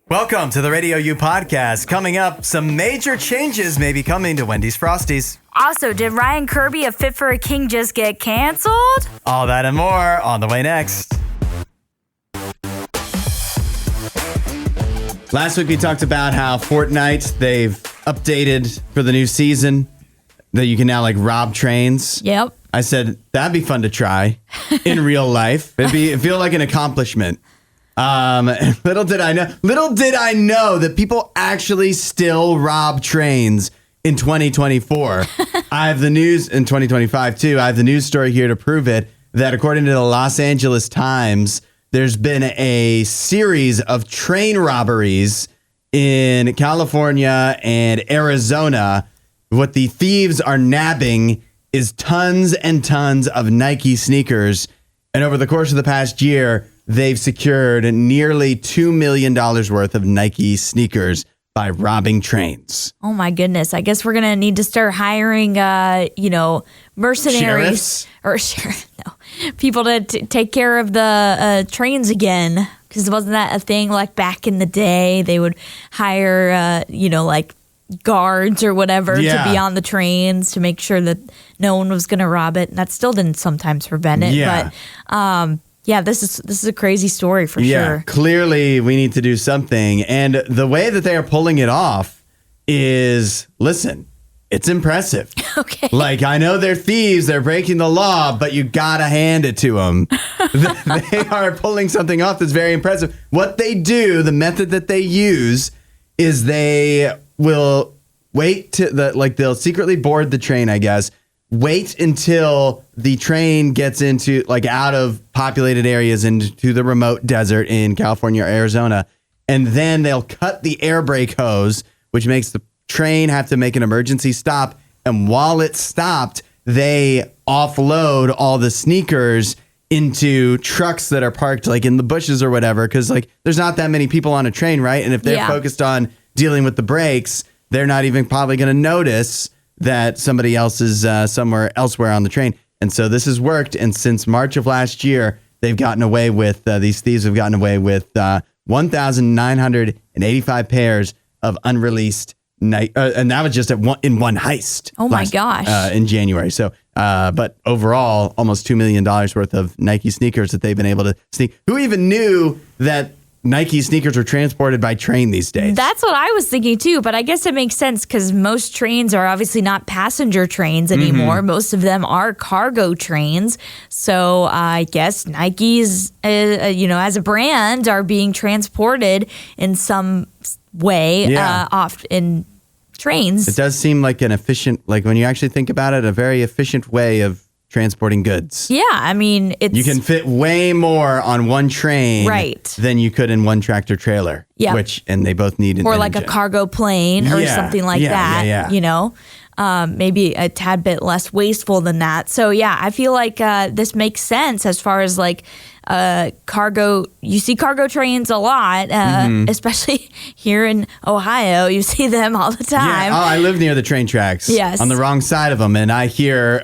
Welcome to the RadioU Podcast. Coming up, some major changes may be coming to Wendy's Frosties. Also, did Ryan Kirby of Fit for a King just get canceled? All that and more on the way next. Last week we talked about how Fortnite, they've updated for the new season that you can now like rob trains. Yep. I said, that'd be fun to try in real life. It'd feel like an accomplishment. Little did I know that people actually still rob trains in 2024. I have the news in 2025 too. I have the news story here to prove it, that according to the Los Angeles Times, there's been a series of train robberies in California and Arizona. What the thieves are nabbing is tons and tons of Nike sneakers. And over the course of the past year, they've secured nearly $2 million worth of Nike sneakers by robbing trains. Oh my goodness. I guess we're going to need to start hiring, mercenaries. People to take care of the trains again. Because wasn't that a thing like back in the day? They would hire, guards or whatever to be on the trains to make sure that no one was going to rob it. And that still didn't sometimes prevent it. Yeah. But, this is a crazy story for sure. Clearly we need to do something. And the way that they are pulling it off is, listen, it's impressive. Okay. Like, I know they're thieves, they're breaking the law, but you gotta hand it to them. They are pulling something off that's very impressive. What they do, the method that they use, is they will wait they'll secretly board the train, I guess. Wait until the train gets into out of populated areas into the remote desert in California or Arizona. And then they'll cut the air brake hose, which makes the train have to make an emergency stop. And while it's stopped, they offload all the sneakers into trucks that are parked in the bushes or whatever. Because there's not that many people on a train, right? And if they're focused on dealing with the brakes, they're not even probably going to notice that somebody else is somewhere elsewhere on the train. And so this has worked. And since March of last year, they've gotten away with, these thieves have gotten away with 1,985 pairs of unreleased and that was just in one heist. Oh my gosh. In January. So, but overall, almost $2 million worth of Nike sneakers that they've been able to sneak. Who even knew that Nike sneakers are transported by train these days? That's what I was thinking too, but I guess it makes sense because most trains are obviously not passenger trains anymore. Mm-hmm. Most of them are cargo trains. So I guess Nike's, as a brand, are being transported in some way off in trains. It does seem like an efficient, when you actually think about it, a very efficient way of transporting goods. Yeah, I mean, you can fit way more on one train than you could in one tractor trailer. Yeah. And they both need an engine. A cargo plane or something like that. Maybe a tad bit less wasteful than that. So I feel like this makes sense as far as cargo. You see cargo trains a lot, especially here in Ohio. You see them all the time. Yeah. Oh, I live near the train tracks. Yes. On the wrong side of them, and I hear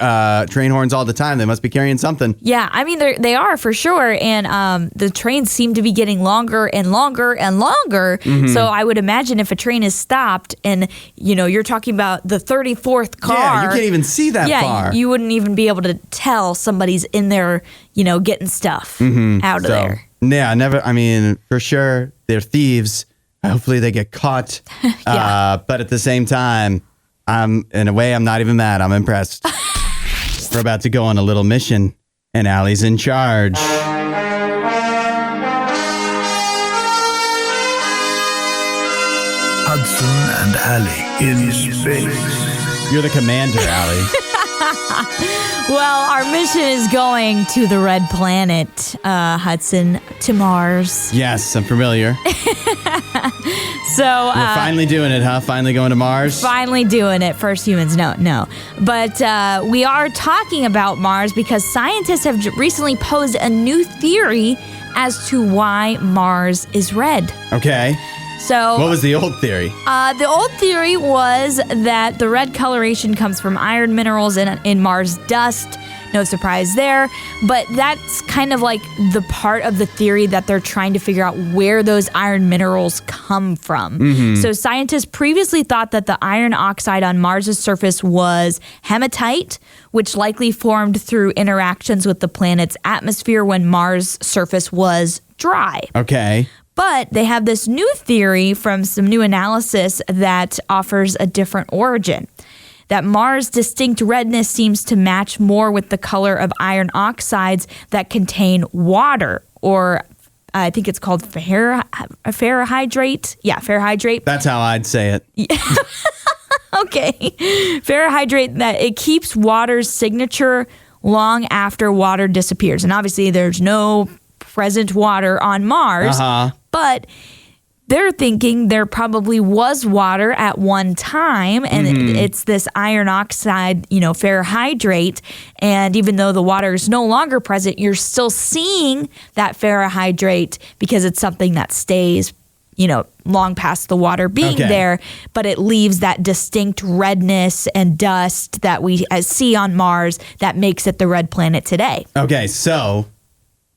train horns all the time. They must be carrying something. Yeah, I mean they are for sure, and the trains seem to be getting longer and longer and longer. Mm-hmm. So I would imagine if a train is stopped, and you're talking about the 34th car, you can't even see that far. You wouldn't even be able to tell somebody's in there, getting stuff out of there. Yeah, never. I mean, for sure, they're thieves. Hopefully, they get caught. But at the same time, in a way, I'm not even mad. I'm impressed. We're about to go on a little mission, and Allie's in charge. Hudson and Allie in space. You're the commander, Allie. Well, our mission is going to the red planet, Hudson, to Mars. Yes, I'm familiar. So we're finally doing it, huh? Finally going to Mars? Finally doing it. First humans. No. But we are talking about Mars because scientists have recently posed a new theory as to why Mars is red. Okay. So, what was the old theory? The old theory was that the red coloration comes from iron minerals in Mars dust No surprise there. But that's kind of like the part of the theory that they're trying to figure out where those iron minerals come from. So scientists previously thought that the iron oxide on Mars' surface was hematite, which likely formed through interactions with the planet's atmosphere when Mars' surface was dry. Okay. But they have this new theory from some new analysis that offers a different origin. That Mars' distinct redness seems to match more with the color of iron oxides that contain water, or I think it's called ferrohydrate. Yeah, ferrohydrate. That's how I'd say it. Okay. Ferrohydrate, that it keeps water's signature long after water disappears. And obviously there's no present water on Mars, but they're thinking there probably was water at one time, and it's this iron oxide, ferrohydrate. And even though the water is no longer present, you're still seeing that ferrohydrate because it's something that stays, long past the water being there, but it leaves that distinct redness and dust that we see on Mars that makes it the red planet today. Okay, so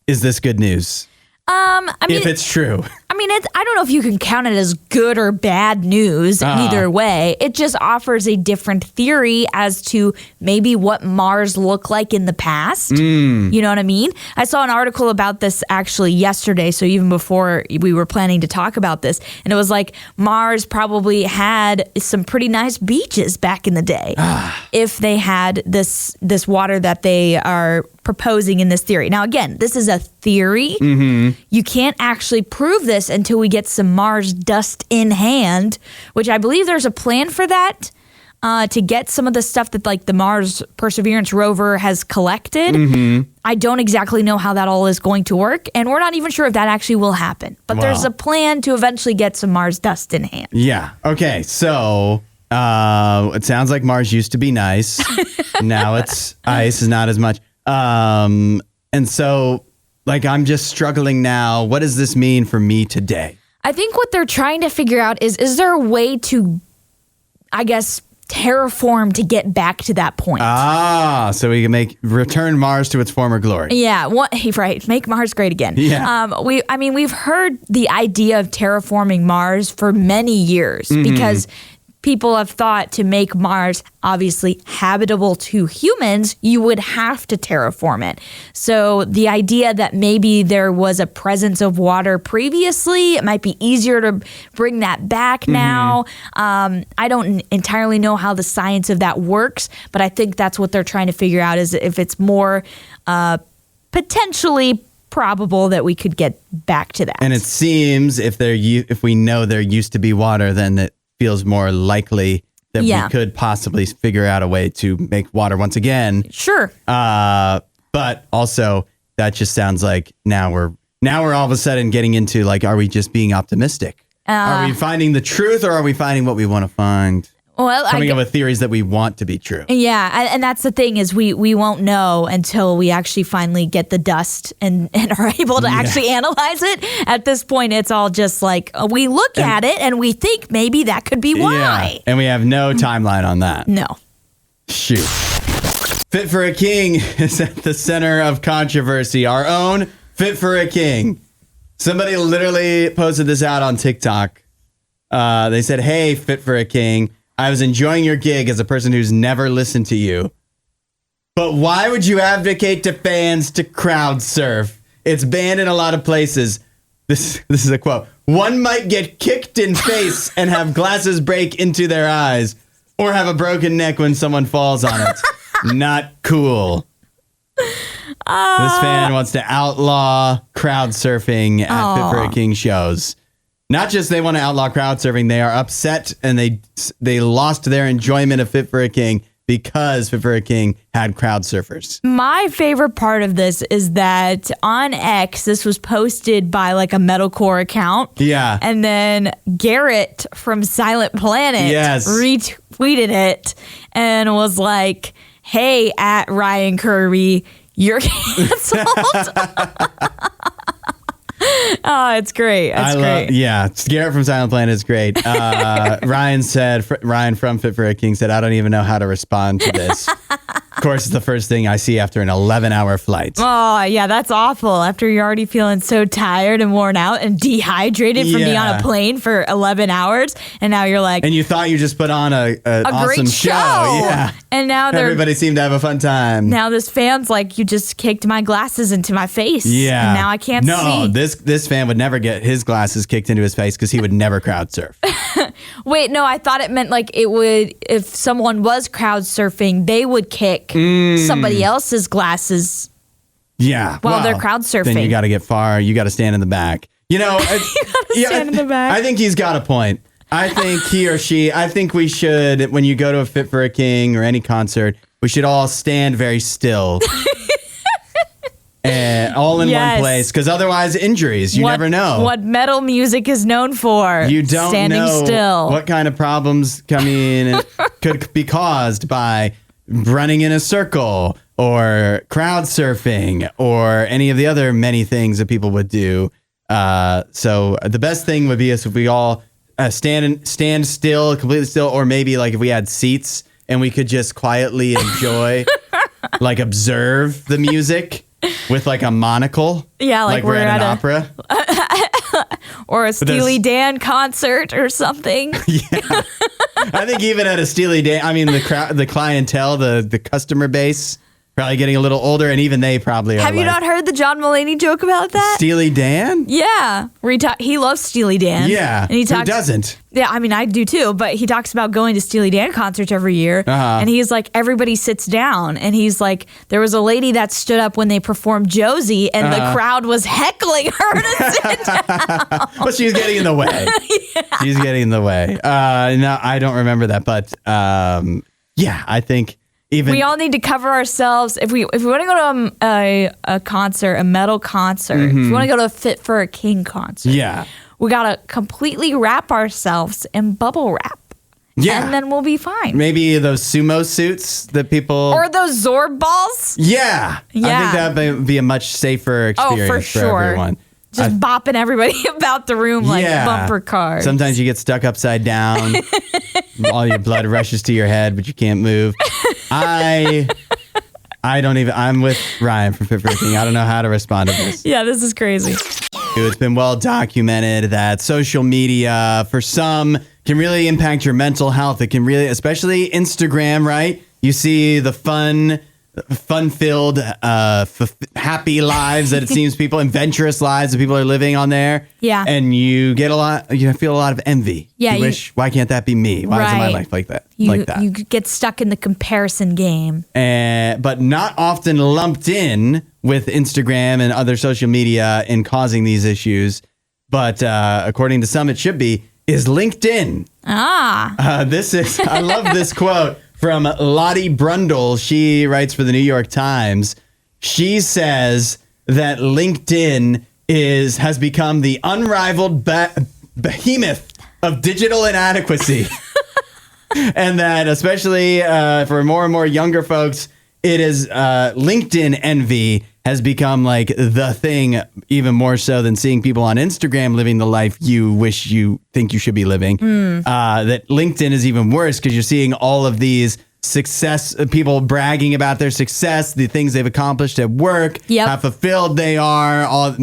is this good news? If it's true. I don't know if you can count it as good or bad news either way. It just offers a different theory as to maybe what Mars looked like in the past. You know what I mean? I saw an article about this actually yesterday, so even before we were planning to talk about this, and it was like Mars probably had some pretty nice beaches back in the day if they had this water that they are proposing in this theory. Now, again, this is a theory. You can't actually prove this until we get some Mars dust in hand, which I believe there's a plan for that, to get some of the stuff that like the Mars Perseverance rover has collected. I don't exactly know how that all is going to work, and we're not even sure if that actually will happen. But there's a plan to eventually get some Mars dust in hand. Yeah. Okay, so it sounds like Mars used to be nice. Now it's ice, is not as much. And so, I'm just struggling now. What does this mean for me today? I think what they're trying to figure out is there a way to, terraform to get back to that point? So we can return Mars to its former glory. Yeah, right. Make Mars great again. Yeah. We've heard the idea of terraforming Mars for many years because people have thought to make Mars obviously habitable to humans, you would have to terraform it. So the idea that maybe there was a presence of water previously, it might be easier to bring that back now. I don't entirely know how the science of that works, but I think that's what they're trying to figure out, is if it's more potentially probable that we could get back to that. And it seems if we know there used to be water, then it feels more likely that we could possibly figure out a way to make water once again. Sure. But also that just sounds like now we're all of a sudden getting into are we just being optimistic? Are we finding the truth, or are we finding what we want to find? Well, coming up with theories that we want to be true. Yeah, and that's the thing, is we won't know until we actually finally get the dust and are able to actually analyze it. At this point, it's all just we look at it and we think maybe that could be why. Yeah, and we have no timeline on that. No. Shoot. Fit for a King is at the center of controversy. Our own Fit for a King. Somebody literally posted this out on TikTok. They said, "Hey, Fit for a King, I was enjoying your gig as a person who's never listened to you. But why would you advocate to fans to crowd surf? It's banned in a lot of places." This is a quote. "One might get kicked in face and have glasses break into their eyes, or have a broken neck when someone falls on it. Not cool." This fan wants to outlaw crowd surfing at Fit for a King shows. Not just they want to outlaw crowd surfing, they are upset and they lost their enjoyment of Fit for a King because Fit for a King had crowd surfers. My favorite part of this is that on X, this was posted by a metalcore account. Yeah. And then Garrett from Silent Planet retweeted it and was like, "Hey, at Ryan Kirby, you're canceled." Oh, it's great. It's great. Garrett from Silent Planet is great. Ryan from Fit for a King said, "I don't even know how to respond to this." course, is the first thing I see after an 11-hour flight. Oh, yeah, that's awful. After you're already feeling so tired and worn out and dehydrated from being on a plane for 11 hours. And now you're like... And you thought you just put on a awesome great show. Yeah. And now everybody seemed to have a fun time. Now this fan's like, you just kicked my glasses into my face. Yeah. And now I can't see. No, this fan would never get his glasses kicked into his face because he would never crowd surf. Wait, no, I thought it meant like it would, if someone was crowd surfing, they would kick somebody else's glasses. Yeah. While they're crowd surfing. Then you got to get far. You got to stand in the back. You know, you got to stand in the back. I think he's got a point. I think he or she, I think we should, when you go to a Fit for a King or any concert, we should all stand very still. And all in one place, because otherwise injuries, you never know. What metal music is known for. You don't standing know still. What kind of problems could be caused by running in a circle or crowd surfing or any of the other many things that people would do. So the best thing would be if we all stand still, completely still, or maybe like if we had seats and we could just quietly enjoy, like observe the music. With like a monocle? Yeah, like we're at an opera. Or a Steely Dan concert or something. Yeah. I think even at a Steely Dan, I mean, the clientele, the customer base, probably getting a little older, and even they probably are. Have you not heard the John Mulaney joke about that? Steely Dan? Yeah. Where he loves Steely Dan. Yeah. And who doesn't? Yeah, I mean, I do too, but he talks about going to Steely Dan concerts every year. And he's like, everybody sits down. And he's like, there was a lady that stood up when they performed Josie, and the crowd was heckling her to sit down. Well, she's getting in the way. Yeah. She's getting in the way. No, I don't remember that. But yeah, I think... We all need to cover ourselves. If we want to go to a concert, a metal concert, if we want to go to a Fit for a King concert, we got to completely wrap ourselves in bubble wrap. Yeah. And then we'll be fine. Maybe those sumo suits that people... Or those Zorb balls. Yeah. I think that would be a much safer experience for everyone. Just bopping everybody about the room like bumper cars. Sometimes you get stuck upside down. All your blood rushes to your head, but you can't move. I'm with Ryan from Fit for a King. I don't know how to respond to this. Yeah, this is crazy. It's been well documented that social media, for some, can really impact your mental health. It can really, especially Instagram, right? You see the fun-filled, happy lives that it seems people, adventurous lives that people are living on there. Yeah. And you feel a lot of envy. Yeah. You wish, why can't that be me? Why isn't my life like that? You get stuck in the comparison game. But not often lumped in with Instagram and other social media in causing these issues. But according to some, it should be, is LinkedIn. I love this quote. From Lottie Brundle, she writes for the New York Times. She says that LinkedIn has become the unrivaled behemoth of digital inadequacy. And that especially for more and more younger folks, it is LinkedIn envy has become like the thing, even more so than seeing people on Instagram living the life you wish you think you should be living. That LinkedIn is even worse because you're seeing all of these people bragging about their success, the things they've accomplished at work, how fulfilled they are, all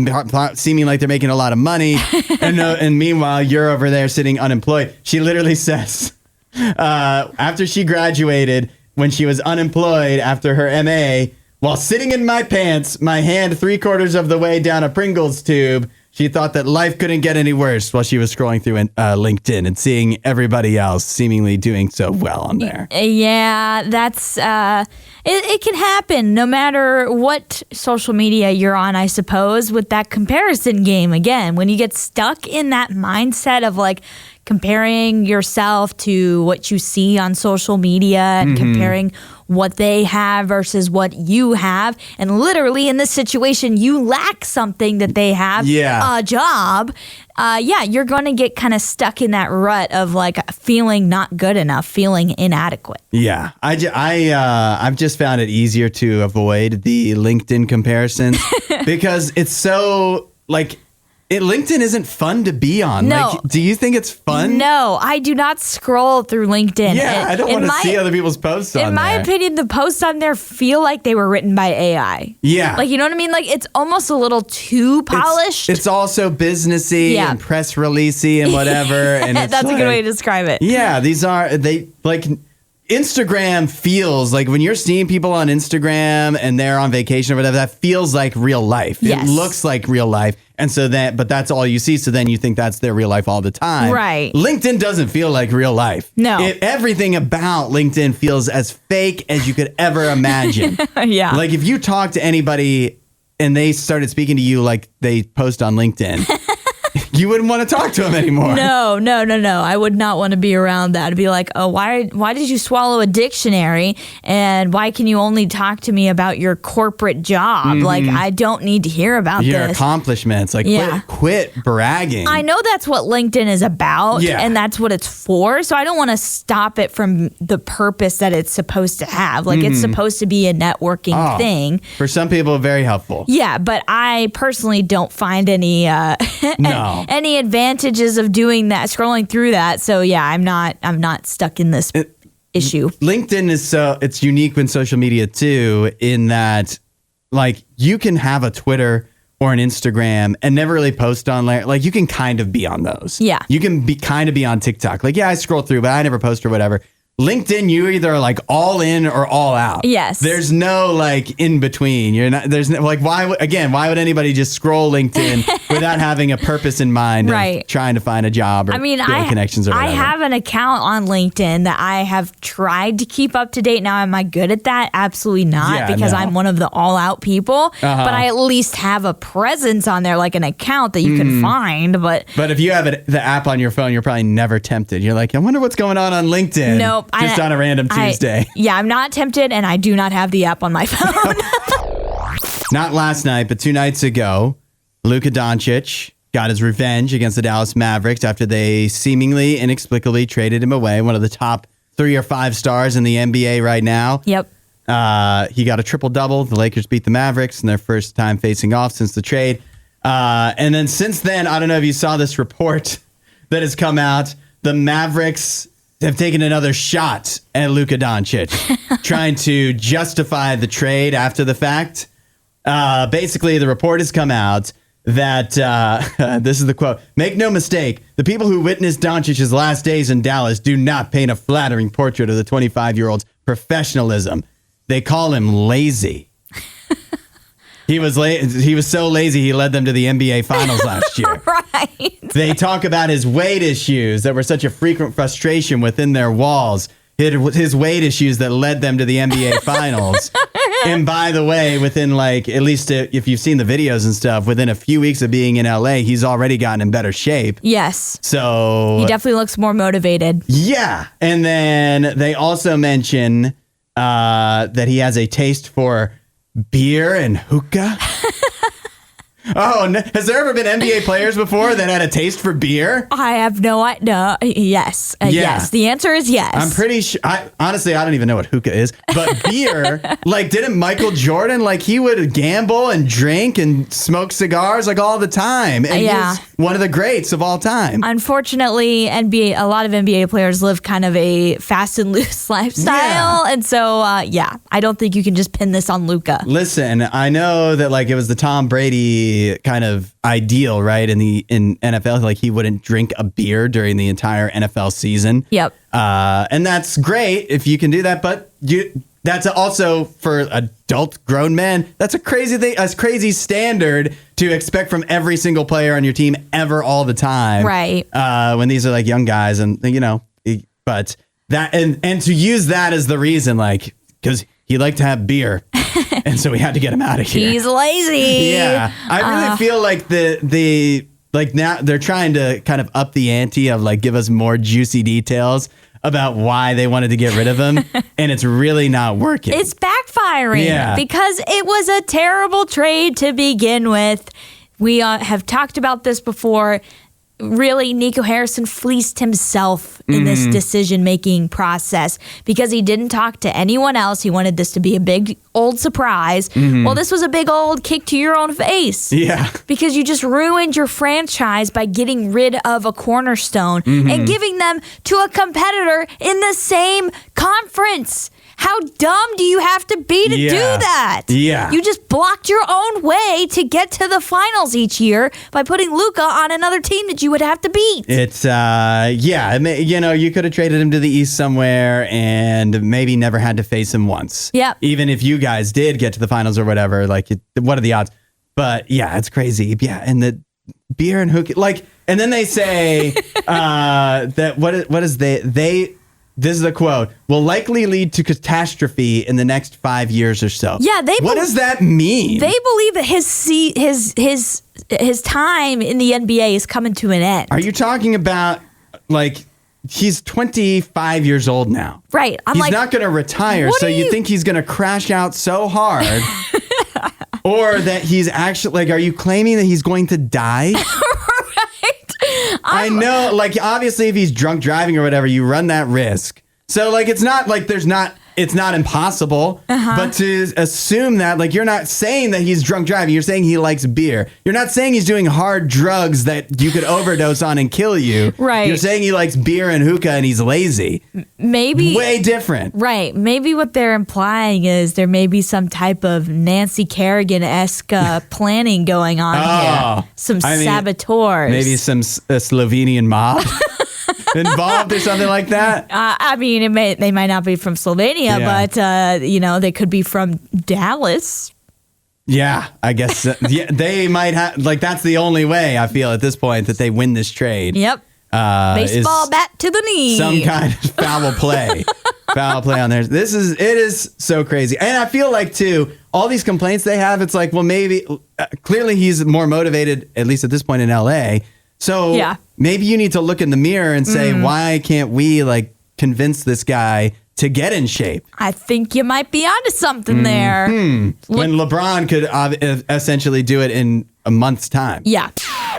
seeming like they're making a lot of money. And meanwhile, you're over there sitting unemployed. She literally says, after she graduated, when she was unemployed after her MA, while sitting in my pants, my hand 3/4 of the way down a Pringles tube, she thought that life couldn't get any worse while she was scrolling through LinkedIn and seeing everybody else seemingly doing so well on there. Yeah, that's it can happen no matter what social media you're on, I suppose, with that comparison game again. When you get stuck in that mindset of like comparing yourself to what you see on social media and comparing what they have versus what you have. And literally in this situation, you lack something that they have, a job. You're going to get kind of stuck in that rut of like feeling not good enough, feeling inadequate. Yeah, I've just found it easier to avoid the LinkedIn comparisons because it's so like LinkedIn isn't fun to be on. No. Like, do you think it's fun? No, I do not scroll through LinkedIn. Yeah, I don't want to see other people's posts on there. In my opinion, the posts on there feel like they were written by AI. Yeah. Like, you know what I mean? Like, it's almost a little too polished. It's also businessy and press releasey and whatever. And it's That's a good way to describe it. Yeah, Instagram feels like when you're seeing people on Instagram and they're on vacation or whatever, that feels like real life. Yes. It looks like real life. And so but that's all you see. So then you think that's their real life all the time. Right. LinkedIn doesn't feel like real life. No. Everything about LinkedIn feels as fake as you could ever imagine. Yeah. Like if you talk to anybody and they started speaking to you like they post on LinkedIn, you wouldn't want to talk to them anymore. No. I would not want to be around that. I'd be like, oh, why did you swallow a dictionary? And why can you only talk to me about your corporate job? Like, I don't need to hear about your this. accomplishments. Like, quit bragging. I know that's what LinkedIn is about, and that's what it's for. So I don't want to stop it from the purpose that it's supposed to have. Like, it's supposed to be a networking thing. For some people, very helpful. Yeah, but I personally don't find any any advantages of doing that, scrolling through that. So yeah, I'm not stuck in this issue. LinkedIn it's unique in social media too, in that like you can have a Twitter or an Instagram and never really post on like you can kind of be on those. Yeah. You can be on TikTok. Like, yeah, I scroll through, but I never post or whatever. LinkedIn, you either are like all in or all out. Yes. There's no like in between. There's no, like, why would anybody just scroll LinkedIn without having a purpose in mind of trying to find a job or build connections or whatever? I have an account on LinkedIn that I have tried to keep up to date. Now, am I good at that? Absolutely not, because I'm one of the all out people. But I at least have a presence on there, like an account that you can find. But if you have the app on your phone, you're probably never tempted. You're like, I wonder what's going on LinkedIn. Nope. Just on a random Tuesday. I'm not tempted, and I do not have the app on my phone. Not last night, but 2 nights ago, Luka Doncic got his revenge against the Dallas Mavericks after they seemingly inexplicably traded him away, one of the top 3 or 5 stars in the NBA right now. Yep. He got a triple-double. The Lakers beat the Mavericks in their first time facing off since the trade. And then since then, I don't know if you saw this report that has come out. The Mavericks have taken another shot at Luka Doncic, trying to justify the trade after the fact. Basically, the report has come out that, this is the quote, "Make no mistake, the people who witnessed Doncic's last days in Dallas do not paint a flattering portrait of the 25-year-old's professionalism. They call him lazy." He was so lazy, he led them to the NBA Finals last year. Right. They talk about his weight issues that were such a frequent frustration within their walls. His weight issues that led them to the NBA Finals. And by the way, within like, at least if you've seen the videos and stuff, within a few weeks of being in LA, he's already gotten in better shape. Yes. So he definitely looks more motivated. Yeah. And then they also mention that he has a taste for beer and hookah. Oh, has there ever been NBA players before that had a taste for beer? I have no idea. Yes. Yes. The answer is yes. I'm pretty sure. Honestly, I don't even know what hookah is. But beer, like, didn't Michael Jordan, like, he would gamble and drink and smoke cigars, like, all the time. And he's one of the greats of all time. Unfortunately, a lot of NBA players live kind of a fast and loose lifestyle. Yeah. And so, I don't think you can just pin this on Luka. Listen, I know that, like, it was the Tom Brady kind of ideal, right? In NFL, like he wouldn't drink a beer during the entire NFL season. Yep. And that's great if you can do that, but that's also for adult grown men. That's a crazy thing, a crazy standard to expect from every single player on your team ever, all the time. Right. When these are like young guys, and but that and to use that as the reason, like, because he liked to have beer. And so we had to get him out of here. He's lazy. Yeah. I really feel like the like now they're trying to kind of up the ante of like give us more juicy details about why they wanted to get rid of him. And it's really not working. It's backfiring because it was a terrible trade to begin with. We have talked about this before. really, Nico Harrison fleeced himself in this decision-making process because he didn't talk to anyone else. He wanted this to be a big old surprise. Well, this was a big old kick to your own face. Yeah. Because you just ruined your franchise by getting rid of a cornerstone and giving them to a competitor in the same conference. How dumb do you have to be to do that? Yeah. You just blocked your own way to get to the finals each year by putting Luka on another team that you would have to beat. It's, you could have traded him to the East somewhere and maybe never had to face him once. Yep. Even if you guys did get to the finals or whatever, what are the odds? But yeah, it's crazy. Yeah. And the beer and hookah, and then they say that what is this is a quote, will likely lead to catastrophe in the next 5 years or so. Yeah, what does that mean? They believe that his time in the NBA is coming to an end. Are you talking about he's 25 years old now? Right. He's not going to retire, so you think he's going to crash out so hard, or that he's actually are you claiming that he's going to die? I know, obviously, if he's drunk driving or whatever, you run that risk. So, it's not it's not impossible, but to assume that, you're not saying that he's drunk driving. You're saying he likes beer. You're not saying he's doing hard drugs that you could overdose on and kill you. Right. You're saying he likes beer and hookah and he's lazy. Maybe. Way different. Right. Maybe what they're implying is there may be some type of Nancy Kerrigan-esque planning going on here. Some saboteurs. Maybe some Slovenian mob. Involved or something like that? They might not be from Slovenia, but they could be from Dallas. Yeah, I guess they might have. That's the only way I feel at this point that they win this trade. Yep. Baseball bat to the knee. Some kind of foul play. Foul play on there. It is so crazy. And I feel too, all these complaints they have, it's maybe clearly he's more motivated, at least at this point in LA. So maybe you need to look in the mirror and say, why can't we convince this guy to get in shape? I think you might be onto something there. When LeBron could essentially do it in a month's time. Yeah.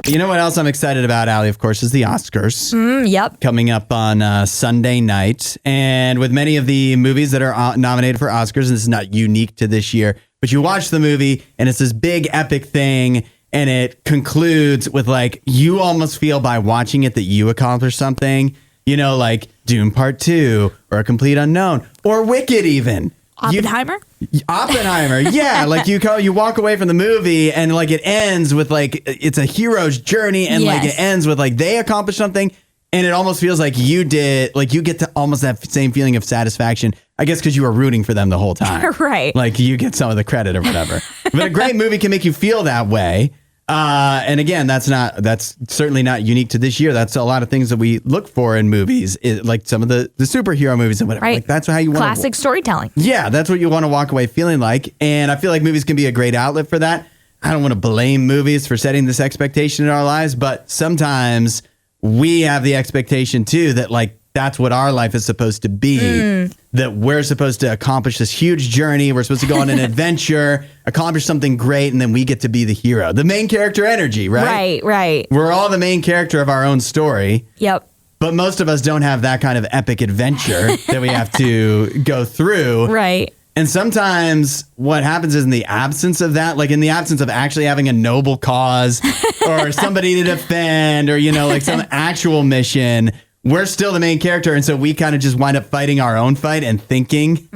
You know what else I'm excited about, Allie, of course, is the Oscars. Yep. Coming up on Sunday night. And with many of the movies that are nominated for Oscars, and this is not unique to this year, but you watch the movie and it's this big epic thing. And it concludes with you almost feel by watching it that you accomplished something, Dune Part 2 or A Complete Unknown or Wicked even. Oppenheimer? Oppenheimer, yeah. You walk away from the movie and it ends with it's a hero's journey and it ends with they accomplished something and it almost feels like you did, you get to almost that same feeling of satisfaction. I guess because you were rooting for them the whole time. Right. You get some of the credit or whatever. But a great movie can make you feel that way. And again, that's certainly not unique to this year. That's a lot of things that we look for in movies, some of the superhero movies and whatever. Right. That's how you want classic storytelling. Yeah, that's what you want to walk away feeling like. And I feel like movies can be a great outlet for that. I don't want to blame movies for setting this expectation in our lives, but sometimes we have the expectation too that that's what our life is supposed to be, that we're supposed to accomplish this huge journey. We're supposed to go on an adventure, accomplish something great, and then we get to be the hero. The main character energy, right? Right. We're all the main character of our own story. Yep. But most of us don't have that kind of epic adventure that we have to go through. Right. And sometimes what happens is in the absence of that, in the absence of actually having a noble cause or somebody to defend or, some actual mission, we're still the main character. And so we kind of just wind up fighting our own fight and thinking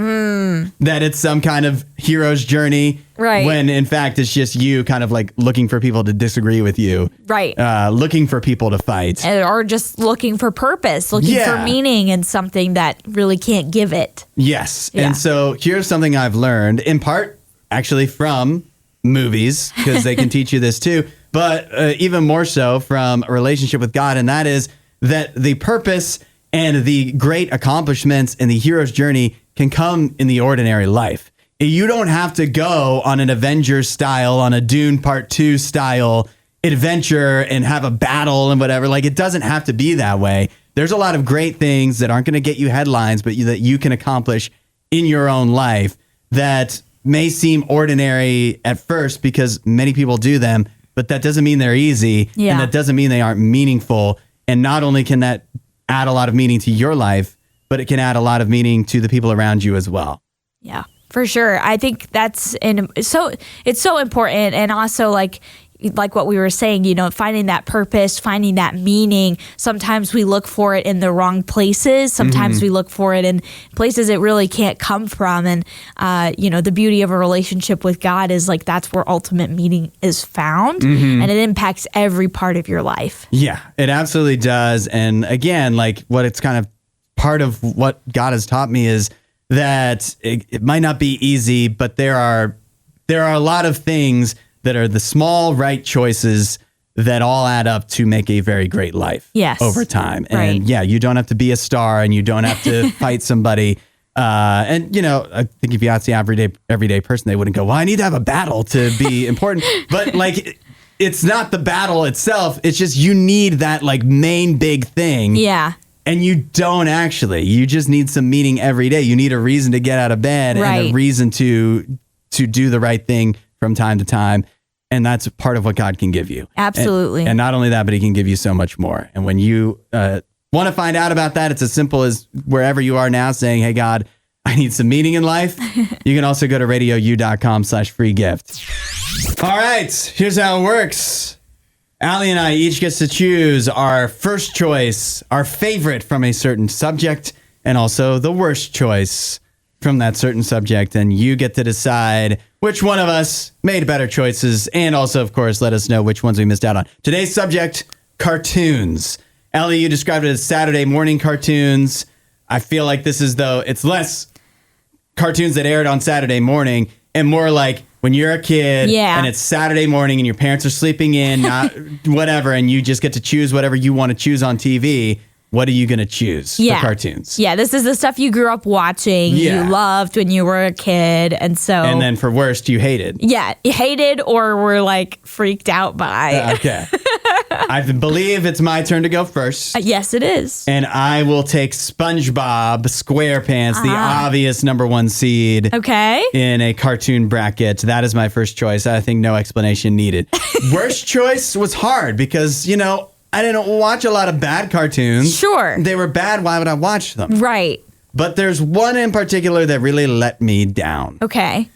that it's some kind of hero's journey. Right. When in fact, it's just you kind of looking for people to disagree with you. Right. Looking for people to fight. Or just looking for purpose, looking for meaning in something that really can't give it. Yes. Yeah. And so here's something I've learned, in part actually from movies, because they can teach you this too, but even more so from a relationship with God. And that is that the purpose and the great accomplishments and the hero's journey can come in the ordinary life. You don't have to go on an Avengers style, on a Dune Part 2 style adventure and have a battle and whatever. It doesn't have to be that way. There's a lot of great things that aren't going to get you headlines, but that you can accomplish in your own life that may seem ordinary at first because many people do them. but that doesn't mean they're easy. Yeah. And that doesn't mean they aren't meaningful. And not only can that add a lot of meaning to your life, but it can add a lot of meaning to the people around you as well. Yeah, for sure. I think it's so important. And also like what we were saying, finding that purpose, finding that meaning. Sometimes we look for it in the wrong places. Sometimes we look for it in places it really can't come from. And, the beauty of a relationship with God is like that's where ultimate meaning is found. And it impacts every part of your life. Yeah, it absolutely does. And again, like what it's kind of part of what God has taught me is that it might not be easy, but there are a lot of things that are the small right choices that all add up to make a very great life over time. And yeah, you don't have to be a star and you don't have to fight somebody. I think if you ask the everyday person, they wouldn't go, well, I need to have a battle to be important. But like, it's not the battle itself. It's just you need that like main big thing. Yeah. And you don't actually. You just need some meaning every day. You need a reason to get out of bed and a reason to do the right thing from time to time. And that's part of what God can give you. Absolutely. And not only that, but he can give you so much more. And when you want to find out about that, it's as simple as wherever you are now saying, hey, God, I need some meaning in life. You can also go to radiou.com/free gift. All right, here's how it works. Allie and I each gets to choose our first choice, our favorite from a certain subject, and also the worst choice from that certain subject. And you get to decide which one of us made better choices, and also, of course, let us know which ones we missed out on. Today's subject, cartoons. Ellie, you described it as Saturday morning cartoons. I feel like this is, though, it's less cartoons that aired on Saturday morning and more like when you're a kid and it's Saturday morning and your parents are sleeping in, not whatever, and you just get to choose whatever you want to choose on TV. What are you going to choose for cartoons? Yeah, this is the stuff you grew up watching, you loved when you were a kid, and then for worst, you hated. Yeah, you hated or were like freaked out by. Okay. I believe it's my turn to go first. Yes, it is. And I will take SpongeBob SquarePants, the obvious number one seed. Okay. In a cartoon bracket. That is my first choice. I think no explanation needed. Worst choice was hard because, I didn't watch a lot of bad cartoons. Sure. They were bad. Why would I watch them? Right. But there's one in particular that really let me down. Okay.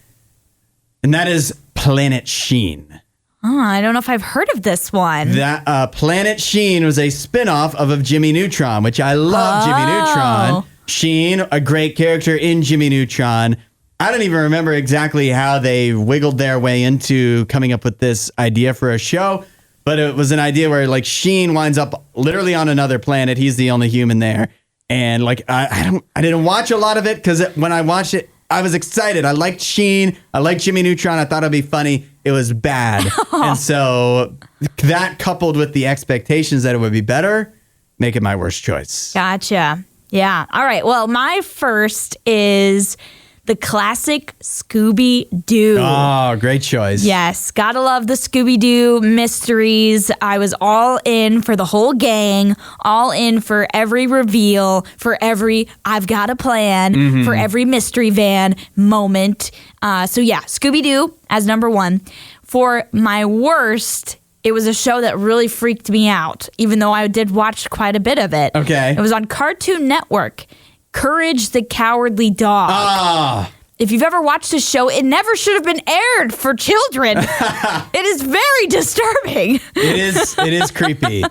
And that is Planet Sheen. Oh, I don't know if I've heard of this one. That Planet Sheen was a spinoff of Jimmy Neutron, which I love Jimmy Neutron. Sheen, a great character in Jimmy Neutron. I don't even remember exactly how they wiggled their way into coming up with this idea for a show. But it was an idea where like Sheen winds up literally on another planet. He's the only human there. And like, I didn't watch a lot of it because when I watched it, I was excited. I liked Sheen. I liked Jimmy Neutron. I thought it'd be funny. It was bad. And so that coupled with the expectations that it would be better, make it my worst choice. Gotcha. Yeah. All right. Well, my first is the classic Scooby-Doo. Oh, great choice. Yes. Gotta love the Scooby-Doo mysteries. I was all in for the whole gang, all in for every reveal, for every I've got a plan, for every mystery van moment. So yeah, Scooby-Doo as number one. For my worst, it was a show that really freaked me out, even though I did watch quite a bit of it. Okay. It was on Cartoon Network. Courage the Cowardly Dog. If you've ever watched this show, it never should have been aired for children. It is very disturbing. It is creepy.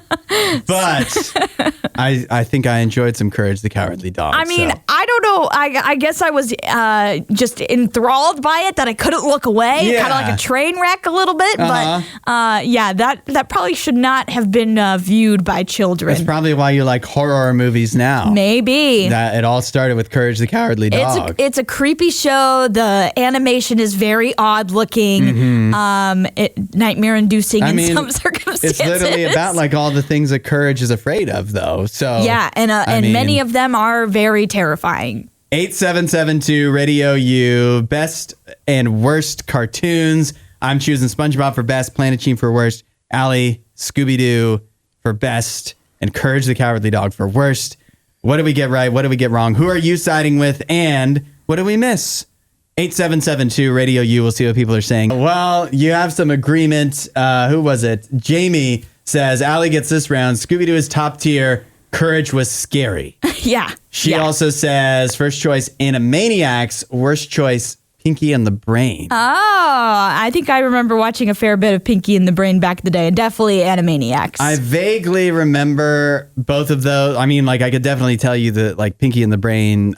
But I think I enjoyed some Courage the Cowardly Dog. I mean, I don't know. I guess I was just enthralled by it that I couldn't look away. Kind of like a train wreck a little bit. But that probably should not have been viewed by children. That's probably why you like horror movies now. Maybe. That it all started with Courage the Cowardly Dog. It's a creepy show. The animation is very odd looking, nightmare inducing in some circumstances. It's literally about like all the things that Courage is afraid of, though. So yeah, and many of them are very terrifying. 8772 Radio U, best and worst cartoons. I'm choosing SpongeBob for best, Planet Sheen for worst, Allie, Scooby-Doo for best, and Courage the Cowardly Dog for worst. What did we get right? What did we get wrong? Who are you siding with? And what did we miss? 8772 Radio U. We'll see what people are saying. Well, you have some agreement. Who was it? Jamie says, Allie gets this round. Scooby-Doo is top tier. Courage was scary. Yeah. She also says, first choice, Animaniacs. Worst choice, Pinky and the Brain. Oh, I think I remember watching a fair bit of Pinky and the Brain back in the day. Definitely Animaniacs. I vaguely remember both of those. I mean, like, I could definitely tell you that, like, Pinky and the Brain,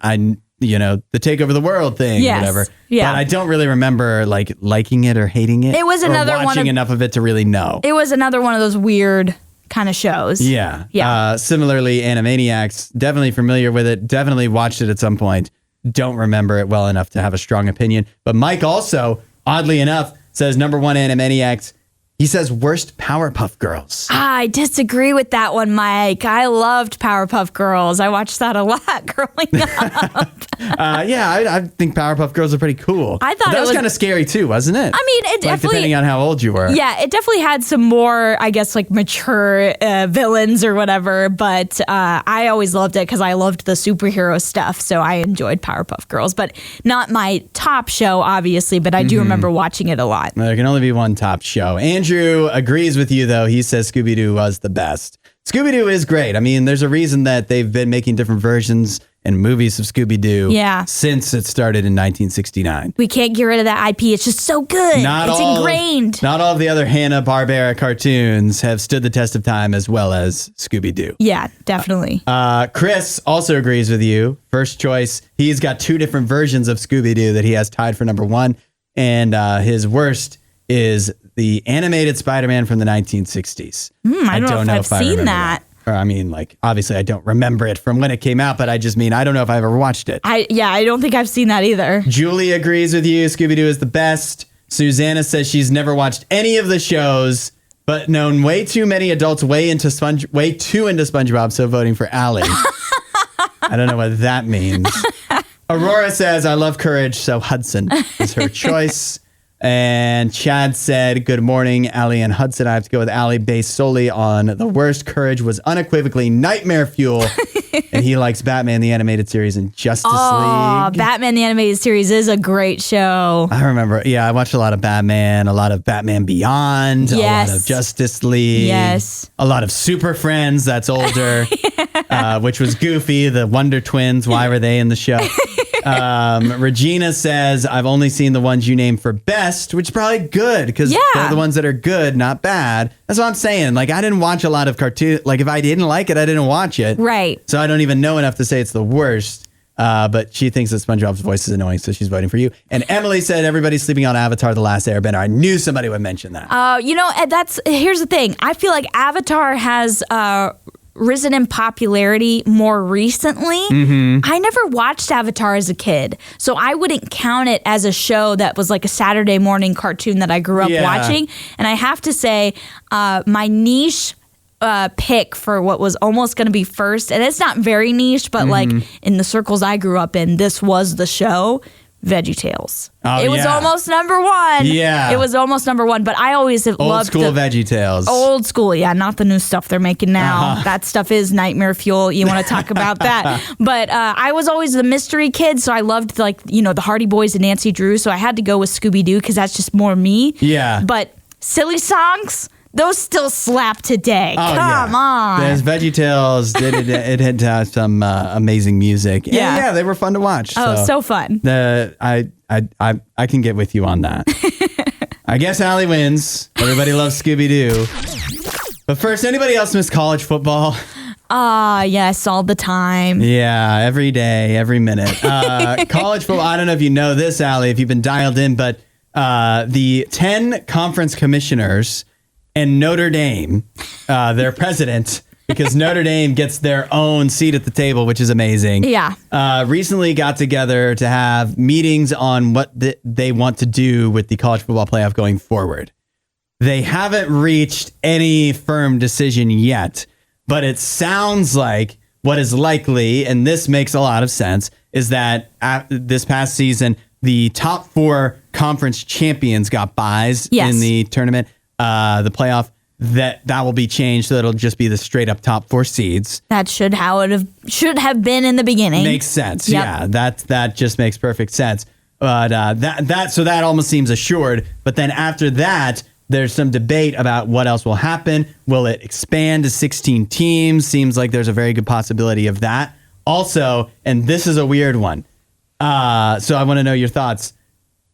the take over the world thing, yes. whatever. Yeah. But I don't really remember, like, liking it or hating it. It was another or watching enough of it to really know. It was another one of those weird kind of shows. Yeah. Yeah. Similarly, Animaniacs, definitely familiar with it. Definitely watched it at some point. Don't remember it well enough to have a strong opinion. But Mike also, oddly enough, says number one Animaniacs. He says worst Powerpuff Girls. I disagree with that one, Mike. I loved Powerpuff Girls. I watched that a lot growing up. I think Powerpuff Girls are pretty cool. I thought that it was kind of scary too, wasn't it? I mean, it definitely, depending on how old you were. Yeah, it definitely had some more, I guess, like mature villains or whatever. But I always loved it because I loved the superhero stuff. So I enjoyed Powerpuff Girls, but not my top show, obviously. But I do remember watching it a lot. There can only be one top show. Andrew agrees with you, though. He says Scooby-Doo was the best. Scooby-Doo is great. I mean, there's a reason that they've been making different versions and movies of Scooby-Doo since it started in 1969. We can't get rid of that IP. It's just so good. It's ingrained. Not all of the other Hanna-Barbera cartoons have stood the test of time as well as Scooby-Doo. Yeah, definitely. Chris also agrees with you. First choice, he's got two different versions of Scooby-Doo that he has tied for number one. And his worst is the animated Spider-Man from the 1960s. I don't know if I've seen that. Or, I mean, like, obviously I don't remember it from when it came out, but I just mean I don't know if I ever watched it. I don't think I've seen that either. Julie agrees with you. Scooby-Doo is the best. Susanna says she's never watched any of the shows, but known way too many adults way too into SpongeBob, so voting for Allie. I don't know what that means. Aurora says, I love Courage, so Hudson is her choice. And Chad said, good morning, Allie and Hudson. I have to go with Allie based solely on the worst. Courage was unequivocally nightmare fuel. And he likes Batman, the animated series, and Justice League. Batman, the animated series is a great show. I remember. Yeah, I watched a lot of Batman, a lot of Batman Beyond, a lot of Justice League. Yes. A lot of Super Friends, that's older, which was goofy. The Wonder Twins, why were they in the show? Regina says, I've only seen the ones you named for best, which is probably good because they're the ones that are good, not bad. That's what I'm saying. Like, I didn't watch a lot of cartoons. Like, if I didn't like it, I didn't watch it. Right. So I don't even know enough to say it's the worst. But she thinks that SpongeBob's voice is annoying, so she's voting for you. And Emily said, everybody's sleeping on Avatar: The Last Airbender. I knew somebody would mention that. Here's the thing. I feel like Avatar has risen in popularity more recently. I never watched Avatar as a kid, so I wouldn't count it as a show that was like a Saturday morning cartoon that I grew up watching. And I have to say, my niche pick for what was almost going to be first, and it's not very niche, but like in the circles I grew up in, this was the show. VeggieTales. It was almost number one. Yeah. It was almost number one, but I always have loved old school VeggieTales. Old school, yeah, not the new stuff they're making now. That stuff is nightmare fuel. You want to talk about that. But I was always the mystery kid, so I loved the Hardy Boys and Nancy Drew, so I had to go with Scooby-Doo because that's just more me. Yeah. But silly songs, those still slap today. Come on. There's VeggieTales. It had some amazing music. Yeah, they were fun to watch. So fun. I can get with you on that. I guess Allie wins. Everybody loves Scooby-Doo. But first, anybody else miss college football? Yes, all the time. Yeah, every day, every minute. College football, I don't know if you know this, Allie, if you've been dialed in, but the 10 conference commissioners and Notre Dame, their president, because Notre Dame gets their own seat at the table, which is amazing. Yeah. Recently got together to have meetings on what they want to do with the college football playoff going forward. They haven't reached any firm decision yet, but it sounds like what is likely, and this makes a lot of sense, is that this past season, the top 4 conference champions got buys in the tournament. The playoff, that will be changed, so it'll just be the straight up top 4 seeds. That should have been in the beginning. Makes sense. Yep. Yeah, that just makes perfect sense. But that almost seems assured. But then after that, there's some debate about what else will happen. Will it expand to 16 teams? Seems like there's a very good possibility of that. Also, and this is a weird one, so I want to know your thoughts,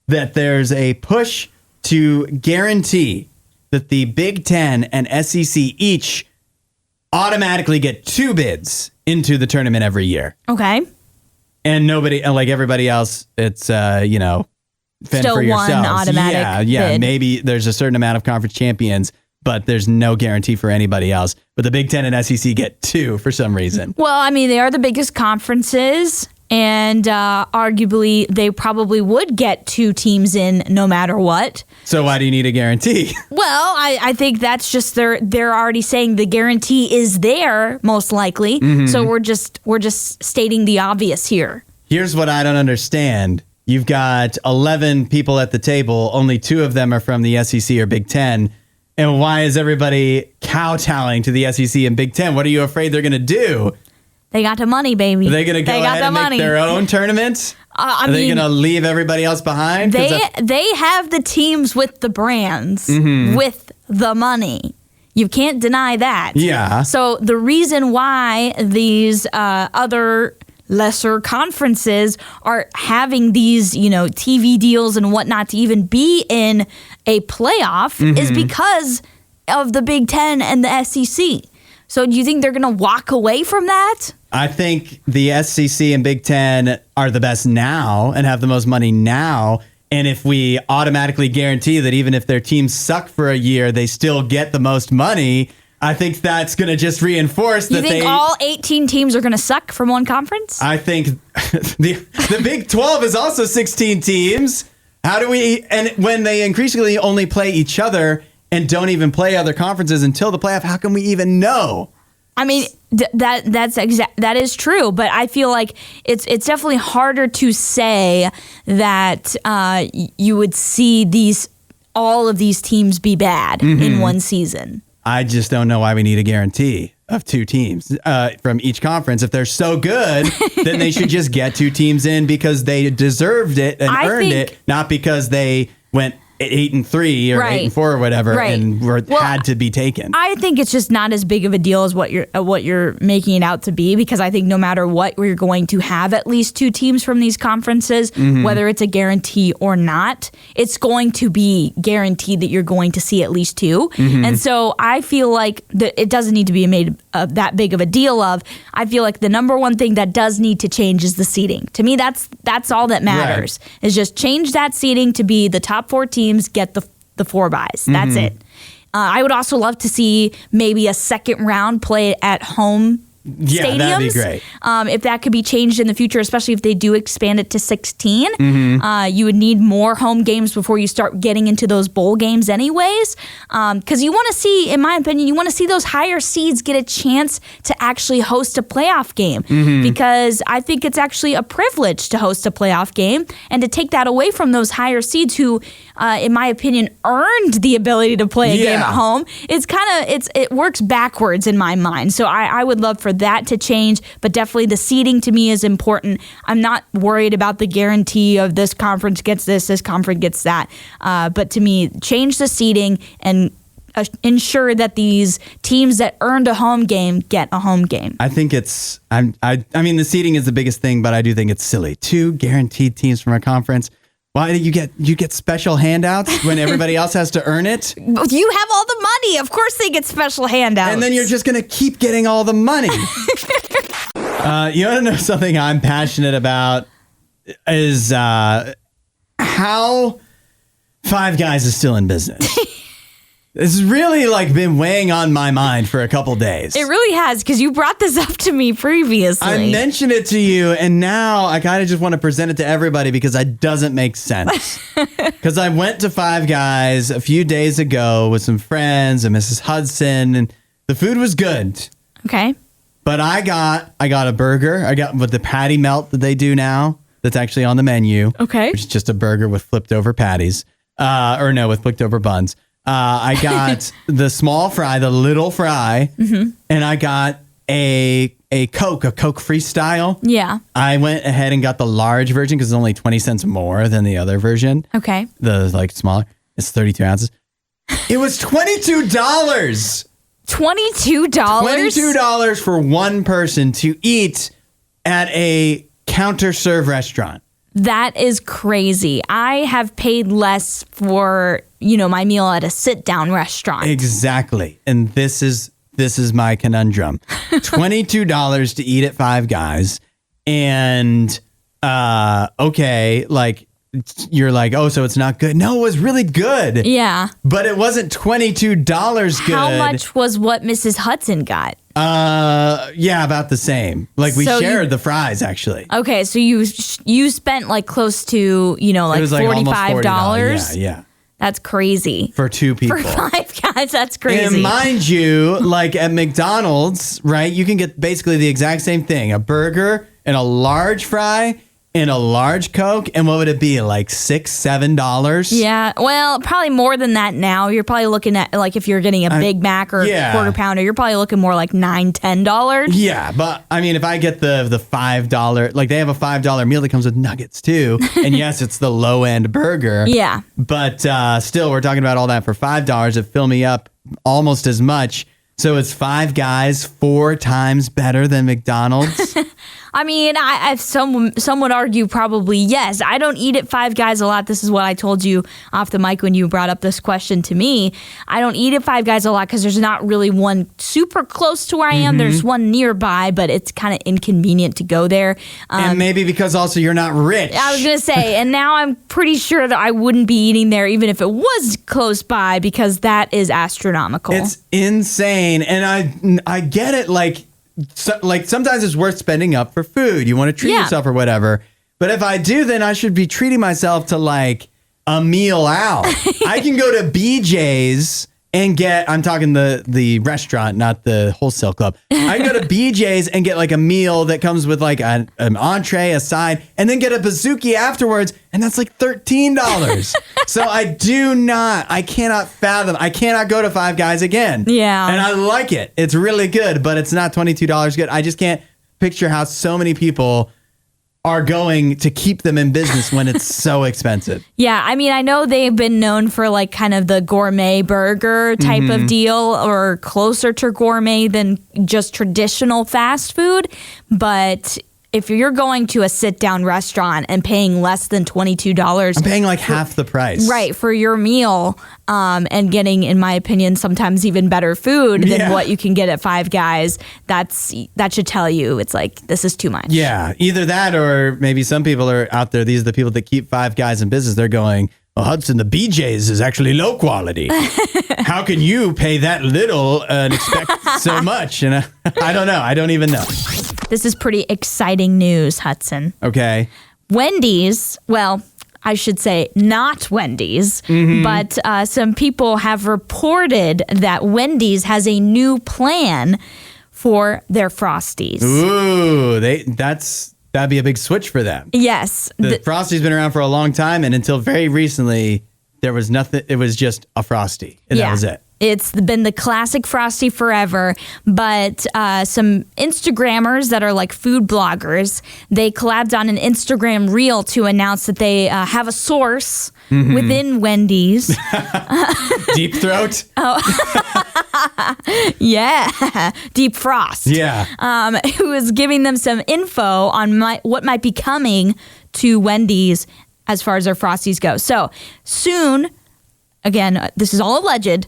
that there's a push to guarantee that the Big Ten and SEC each automatically get 2 bids into the tournament every year. Okay. And nobody, like everybody else, it's, fend Still for yourselves. one automatic bid. Maybe there's a certain amount of conference champions, but there's no guarantee for anybody else. But the Big Ten and SEC get 2 for some reason. Well, I mean, they are the biggest conferences, and arguably they probably would get 2 teams in no matter what. So why do you need a guarantee? Well, I think that's just they're already saying the guarantee is there, most likely. Mm-hmm. So we're just stating the obvious here. Here's what I don't understand. You've got 11 people at the table. Only 2 of them are from the SEC or Big Ten. And why is everybody kowtowing to the SEC and Big Ten? What are you afraid they're going to do? They got the money, baby. Are they going to go ahead and make their own tournament? Are they going to leave everybody else behind? They have the teams with the brands, with the money. You can't deny that. Yeah. So the reason why these other lesser conferences are having these, TV deals and whatnot to even be in a playoff is because of the Big Ten and the SEC. So do you think they're going to walk away from that? I think the SEC and Big Ten are the best now and have the most money now. And if we automatically guarantee that even if their teams suck for a year, they still get the most money, I think that's going to just reinforce that You think all 18 teams are going to suck from one conference? I think the Big 12 is also 16 teams. How do we, and when they increasingly only play each other and don't even play other conferences until the playoff, how can we even know? I mean, that is true, but I feel like it's definitely harder to say that you would see all of these teams be bad in one season. I just don't know why we need a guarantee of 2 teams from each conference. If they're so good, then they should just get 2 teams in because they deserved it and earned it, not because they went 8-3 or 8-4 or whatever, and had to be taken. I think it's just not as big of a deal as what you're making it out to be, because I think no matter what, we're going to have at least 2 teams from these conferences, whether it's a guarantee or not. It's going to be guaranteed that you're going to see at least 2, and so I feel like it doesn't need to be made that big of a deal of. I feel like the number one thing that does need to change is the seeding. To me, that's all that matters. Is just change that seeding to be the top 4 teams get the 4 byes. That's it. I would also love to see maybe a second round played at home stadiums. That'd be great. If that could be changed in the future, especially if they do expand it to 16, you would need more home games before you start getting into those bowl games anyways. Because you want to see, in my opinion, those higher seeds get a chance to actually host a playoff game. Because I think it's actually a privilege to host a playoff game, and to take that away from those higher seeds who, in my opinion, earned the ability to play a game at home. It works backwards in my mind. So I would love for that to change, but definitely the seeding to me is important. I'm not worried about the guarantee of this conference gets this conference gets that. But to me, change the seeding and ensure that these teams that earned a home game get a home game. I think I mean, the seeding is the biggest thing, but I do think it's silly. 2 guaranteed teams from a conference. Why do you get special handouts when everybody else has to earn it? You have all the money. Of course they get special handouts. And then you're just going to keep getting all the money. You want to know something I'm passionate about is how Five Guys is still in business. It's really been weighing on my mind for a couple days. It really has, because you brought this up to me previously. I mentioned it to you, and now I kind of just want to present it to everybody because it doesn't make sense. Because I went to Five Guys a few days ago with some friends and Mrs. Hudson, and the food was good. Okay. But I got a burger. I got with the patty melt that they do now. That's actually on the menu. Okay. Which is just a burger with flipped over patties. With flipped over buns. I got the small fry, the little fry, and I got a Coke Freestyle. Yeah. I went ahead and got the large version because it's only 20 cents more than the other version. Okay. The smaller. It's 32 ounces. It was $22. $22? $22 for one person to eat at a counter serve restaurant. That is crazy. I have paid less for, my meal at a sit down restaurant. Exactly. And this is my conundrum. $22 to eat at Five Guys. And, okay, like, you're like, oh, so it's not good. No, it was really good. Yeah. But it wasn't $22 good. How much was what Mrs. Hudson got? Yeah, about the same. Like, we shared the fries, actually. Okay, so you spent like close to, like $45. Yeah. That's crazy. For two people. For Five Guys, that's crazy. And mind you, like at McDonald's, right, you can get basically the exact same thing. A burger and a large fry and a large Coke. And what would it be? Like $6, $7? Yeah. Well, probably more than that now. You're probably looking at, like, if you're getting a Big Mac or a quarter pounder, you're probably looking more like $9, $10. Yeah. But I mean, if I get the $5, like they have a $5 meal that comes with nuggets too. And yes, it's the low end burger. Yeah. But still, we're talking about all that for $5. It fill me up almost as much. So it's Five Guys 4 times better than McDonald's. I mean, some would argue probably yes. I don't eat at Five Guys a lot. This is what I told you off the mic when you brought up this question to me. I don't eat at Five Guys a lot because there's not really one super close to where I am. There's one nearby, but it's kind of inconvenient to go there. And maybe because also you're not rich. I was going to say, and now I'm pretty sure that I wouldn't be eating there even if it was close by because that is astronomical. It's insane. And I get it. Like sometimes it's worth spending up for food. You want to treat yourself or whatever. But if I do, then I should be treating myself to like a meal out. I can go to BJ's and I'm talking the restaurant, not the wholesale club. I can go to BJ's and get like a meal that comes with like an entree, a side, and then get a bazooki afterwards. And that's like $13. So I cannot fathom. I cannot go to Five Guys again. Yeah. And I like it. It's really good, but it's not $22 good. I just can't picture how so many people are going to keep them in business when it's so expensive. Yeah, I mean, I know they've been known for like kind of the gourmet burger type of deal or closer to gourmet than just traditional fast food. But if you're going to a sit-down restaurant and paying less than $22... I'm paying like half the price. Right, for your meal and getting, in my opinion, sometimes even better food than what you can get at Five Guys, that should tell you it's like, this is too much. Yeah, either that or maybe some people are out there, these are the people that keep Five Guys in business, they're going, well, Hudson, the BJ's is actually low quality. How can you pay that little and expect so much? And I don't know. I don't even know. This is pretty exciting news, Hudson. Okay. Wendy's, well, I should say not Wendy's, but some people have reported that Wendy's has a new plan for their Frosties. Ooh, that'd be a big switch for them. Yes. The Frosty's been around for a long time, and until very recently, there was nothing. It was just a Frosty, and that was it. It's been the classic Frosty forever, but some Instagrammers that are like food bloggers, they collabed on an Instagram reel to announce that they have a source within Wendy's. Deep Throat? Yeah. Deep Frost. Yeah. Who is giving them some info on what might be coming to Wendy's as far as their Frosties go. So soon, again, this is all alleged,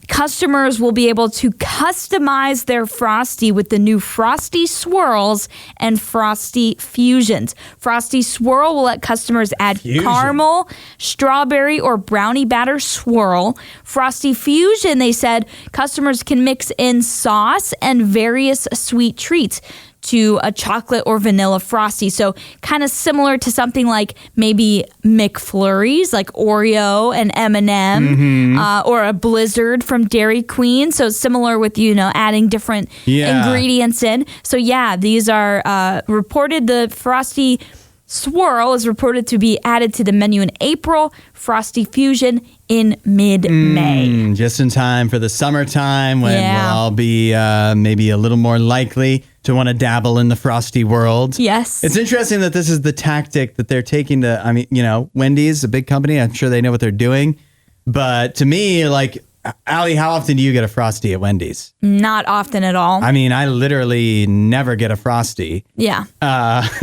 customers will be able to customize their Frosty with the new Frosty Swirls and Frosty Fusions. Frosty Swirl will let customers add caramel, strawberry, or brownie batter swirl. Frosty Fusion, they said, customers can mix in sauce and various sweet treats to a chocolate or vanilla Frosty. So kind of similar to something like maybe McFlurries, like Oreo and M&M, or a Blizzard from Dairy Queen. So similar with, adding different ingredients in. So yeah, these are reported. The Frosty Swirl is reported to be added to the menu in April. Frosty Fusion in mid-May. Just in time for the summertime when we'll all be maybe a little more likely to want to dabble in the Frosty world. Yes. It's interesting that this is the tactic that they're taking to, I mean, Wendy's, a big company. I'm sure they know what they're doing. But to me, like, Allie, how often do you get a Frosty at Wendy's? Not often at all. I mean, I literally never get a Frosty. Yeah.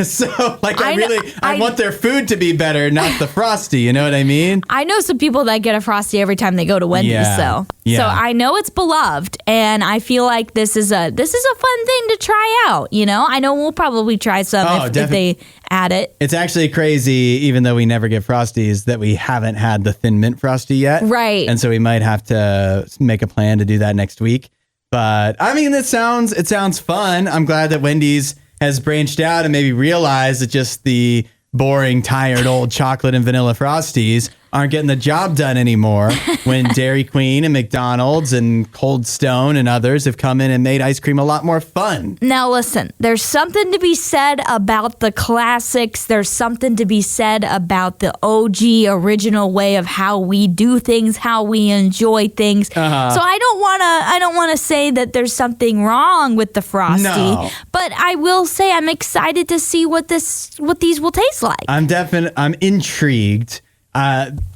So, like, I want their food to be better, not the Frosty. You know what I mean? I know some people that get a Frosty every time they go to Wendy's. Yeah. So I know it's beloved, and I feel like this is a fun thing to try out. I know we'll probably try some if they add it. It's actually crazy, even though we never get Frosties, that we haven't had the Thin Mint Frosty yet. Right. And so we might have to make a plan to do that next week. But I mean, it sounds fun. I'm glad that Wendy's has branched out and maybe realized that just the boring, tired old chocolate and vanilla Frosties aren't getting the job done anymore when Dairy Queen and McDonald's and Cold Stone and others have come in and made ice cream a lot more fun. Now listen, there's something to be said about the classics. There's something to be said about the OG original way of how we do things, how we enjoy things. So I don't want to say that there's something wrong with the Frosty, but I will say I'm excited to see what these will taste like. I'm intrigued.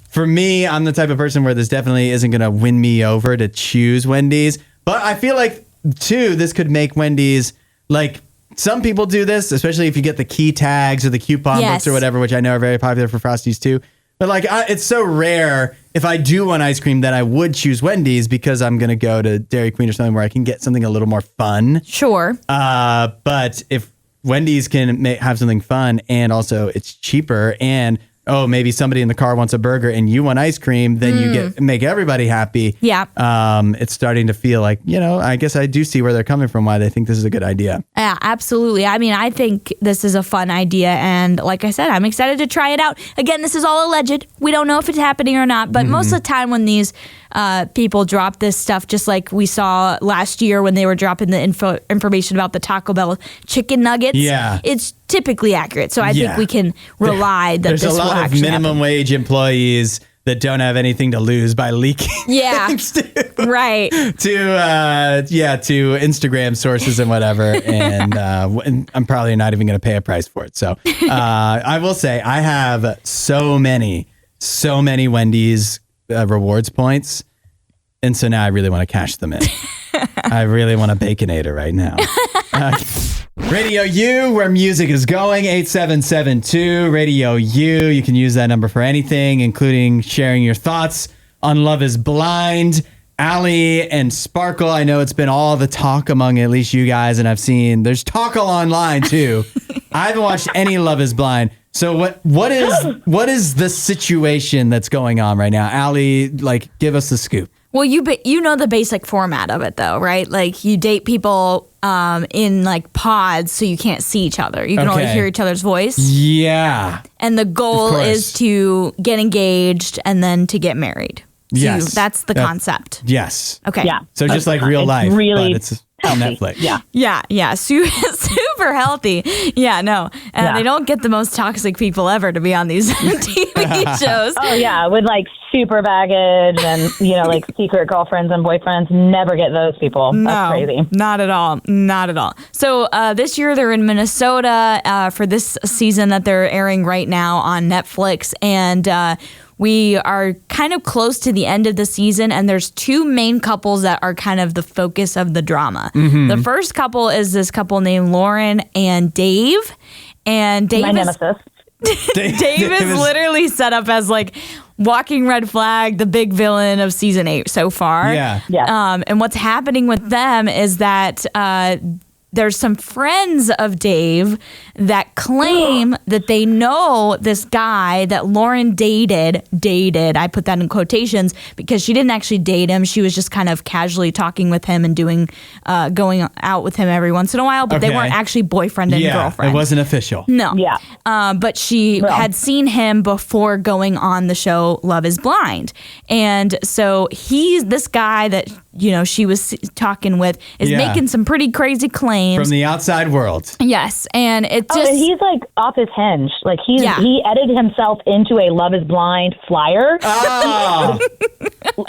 For me, I'm the type of person where this definitely isn't going to win me over to choose Wendy's. But I feel like, too, this could make Wendy's, like, some people do this, especially if you get the key tags or the coupon books or whatever, which I know are very popular for Frosties, too. But, like, it's so rare if I do want ice cream that I would choose Wendy's because I'm going to go to Dairy Queen or something where I can get something a little more fun. Sure. But if Wendy's can have something fun and also it's cheaper and maybe somebody in the car wants a burger and you want ice cream, then you make everybody happy. Yeah. It's starting to feel like, I guess I do see where they're coming from, why they think this is a good idea. Yeah, absolutely. I mean, I think this is a fun idea. And like I said, I'm excited to try it out. Again, this is all alleged. We don't know if it's happening or not. But most of the time when these people drop this stuff, just like we saw last year when they were dropping the information about the Taco Bell chicken nuggets, it's typically accurate. So I think we can rely that this will actually happen. There's a lot of minimum wage employees that don't have anything to lose by leaking things to Instagram sources and whatever. And I'm probably not even going to pay a price for it. So I will say I have so many Wendy's rewards points. And so now I really want to cash them in. I really want a Baconator right now. Radio U, where music is going, 8772 Radio U. You can use that number for anything, including sharing your thoughts on Love is Blind. Allie and Sparkle, I know it's been all the talk among at least you guys, and I've seen there's Talkle online too. I haven't watched any Love is Blind. So what is the situation that's going on right now? Allie, like, give us the scoop. Well, you know the basic format of it, though, right? Like, you date people in, like, pods so you can't see each other. You can only hear each other's voice. Yeah. And the goal is to get engaged and then to get married. So that's the concept. Yes. Okay. Yeah. So just like real life, really but it's on Netflix. Yeah. Super healthy. Yeah, no. They don't get the most toxic people ever to be on these TV shows. Oh, yeah. With like super baggage and, like secret girlfriends and boyfriends. Never get those people. That's crazy. Not at all. Not at all. So this year they're in Minnesota for this season that they're airing right now on Netflix. And we are kind of close to the end of the season, and there's two main couples that are kind of the focus of the drama. Mm-hmm. The first couple is this couple named Lauren and Dave. And Dave my nemesis. Dave is literally set up as like walking red flag, the big villain of season 8 so far. Yeah. And what's happening with them is that there's some friends of Dave that claim that they know this guy that Lauren dated. I put that in quotations because she didn't actually date him. She was just kind of casually talking with him and going out with him every once in a while, but they weren't actually boyfriend and girlfriend. It wasn't official. No. Yeah. But she had seen him before going on the show Love is Blind. And so this guy that she was talking with is making some pretty crazy claims from the outside world. Yes, and it just he's like off his hinge. Like he edited himself into a Love Is Blind flyer. Oh.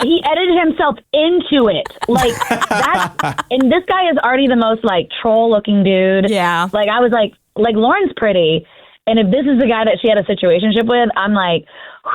He edited himself into it. Like that, and this guy is already the most like troll looking dude. Yeah. Like I was like Lauren's pretty, and if this is the guy that she had a situationship with, I'm like,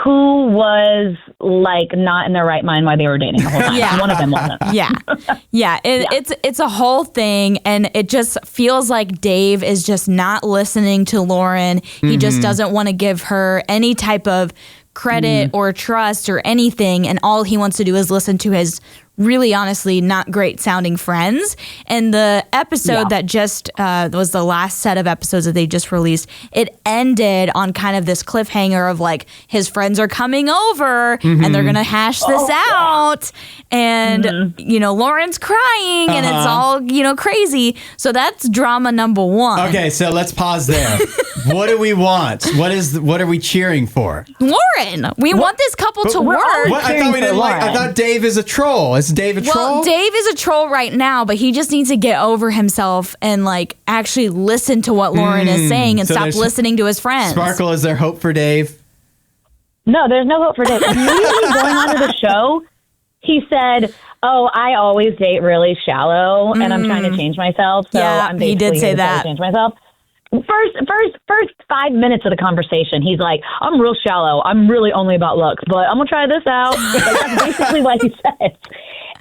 who was like not in their right mind while they were dating the whole time? Yeah. One of them wasn't. Yeah. It's a whole thing, and it just feels like Dave is just not listening to Lauren. He just doesn't want to give her any type of credit or trust or anything, and all he wants to do is listen to his really honestly not great sounding friends. And the episode that just was the last set of episodes that they just released, it ended on kind of this cliffhanger of like his friends are coming over and they're gonna hash this out, and Lauren's crying and it's all crazy. So that's drama number one. Okay, so let's pause there. What do we want? What are we cheering for? Lauren, we want this couple to work. What? I thought we didn't like. I thought Dave is a troll. Is Dave a troll? Well, Dave is a troll right now, but he just needs to get over himself and like actually listen to what Lauren is saying and stop listening to his friends. Sparkle, is there hope for Dave? No, there's no hope for Dave. Immediately going onto the show, he said, "Oh, I always date really shallow, and I'm trying to change myself." So I'm basically he did say that. Change myself. First 5 minutes of the conversation, he's like, "I'm real shallow. I'm really only about looks, but I'm gonna try this out." Like, that's basically what he says.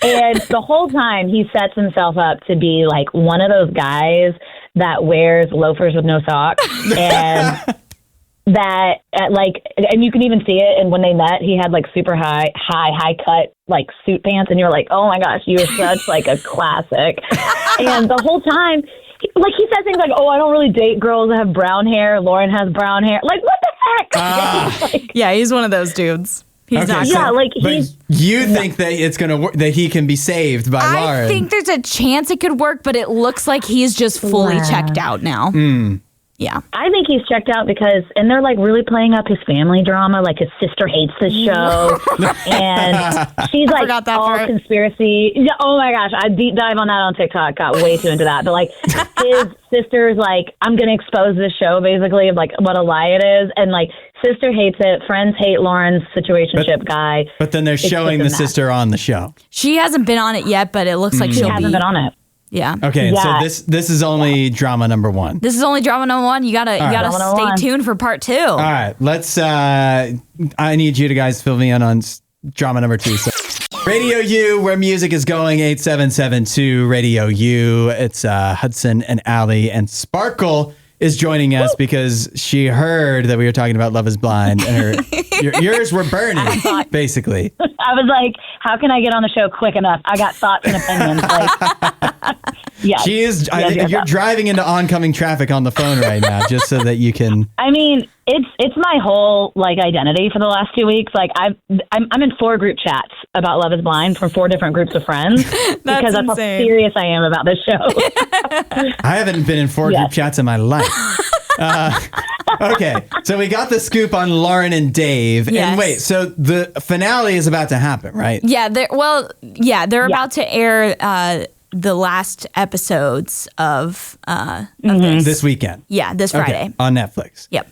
And the whole time he sets himself up to be like one of those guys that wears loafers with no socks, and that and you can even see it. And when they met, he had like super high cut like suit pants, and you're like, "Oh my gosh, you are such like a classic." And the whole time, like he says things like, "Oh, I don't really date girls that have brown hair. Lauren has brown hair." Like, what the heck? Yeah, he's one of those dudes. He's not. Yeah, like but he's. You think that it's gonna work? That he can be saved by Lauren? I think there's a chance it could work, but it looks like he's just fully checked out now. Yeah. I think he's checked out because, and they're like really playing up his family drama. Like his sister hates the show, and she's like all part. conspiracy. Yeah, oh my gosh, I deep dive on that on TikTok. Got way too into that. But like his sister's like, I'm gonna expose this show basically of like what a lie it is, and like sister hates it. Friends hate Lauren's situationship guy. But then they're showing the sister on the show. She hasn't been on it yet, but it looks like she hasn't been on it. Yeah. Okay. Yeah. So this is only drama number one. This is only drama number one. You gotta stay tuned for part two. All right. Let's. I need you to guys fill me in on drama number two. So, Radio U, where music is going. 8772 Radio U. It's Hudson and Allie, and Sparkle is joining us because she heard that we were talking about Love Is Blind, and yours were burning, basically. I was like, how can I get on the show quick enough? I got thoughts and opinions. Like, yeah. She is. You're driving into oncoming traffic on the phone right now, just so that you can. I mean, it's my whole like identity for the last 2 weeks. Like I'm in 4 group chats about Love Is Blind from 4 different groups of friends because that's how serious I am about this show. I haven't been in 4 group chats in my life. Okay, so we got the scoop on Lauren and Dave. Yes. And wait, so the finale is about to happen, right? Yeah, they're about to air the last episodes of this weekend. Yeah, this Friday. Okay, on Netflix. Yep.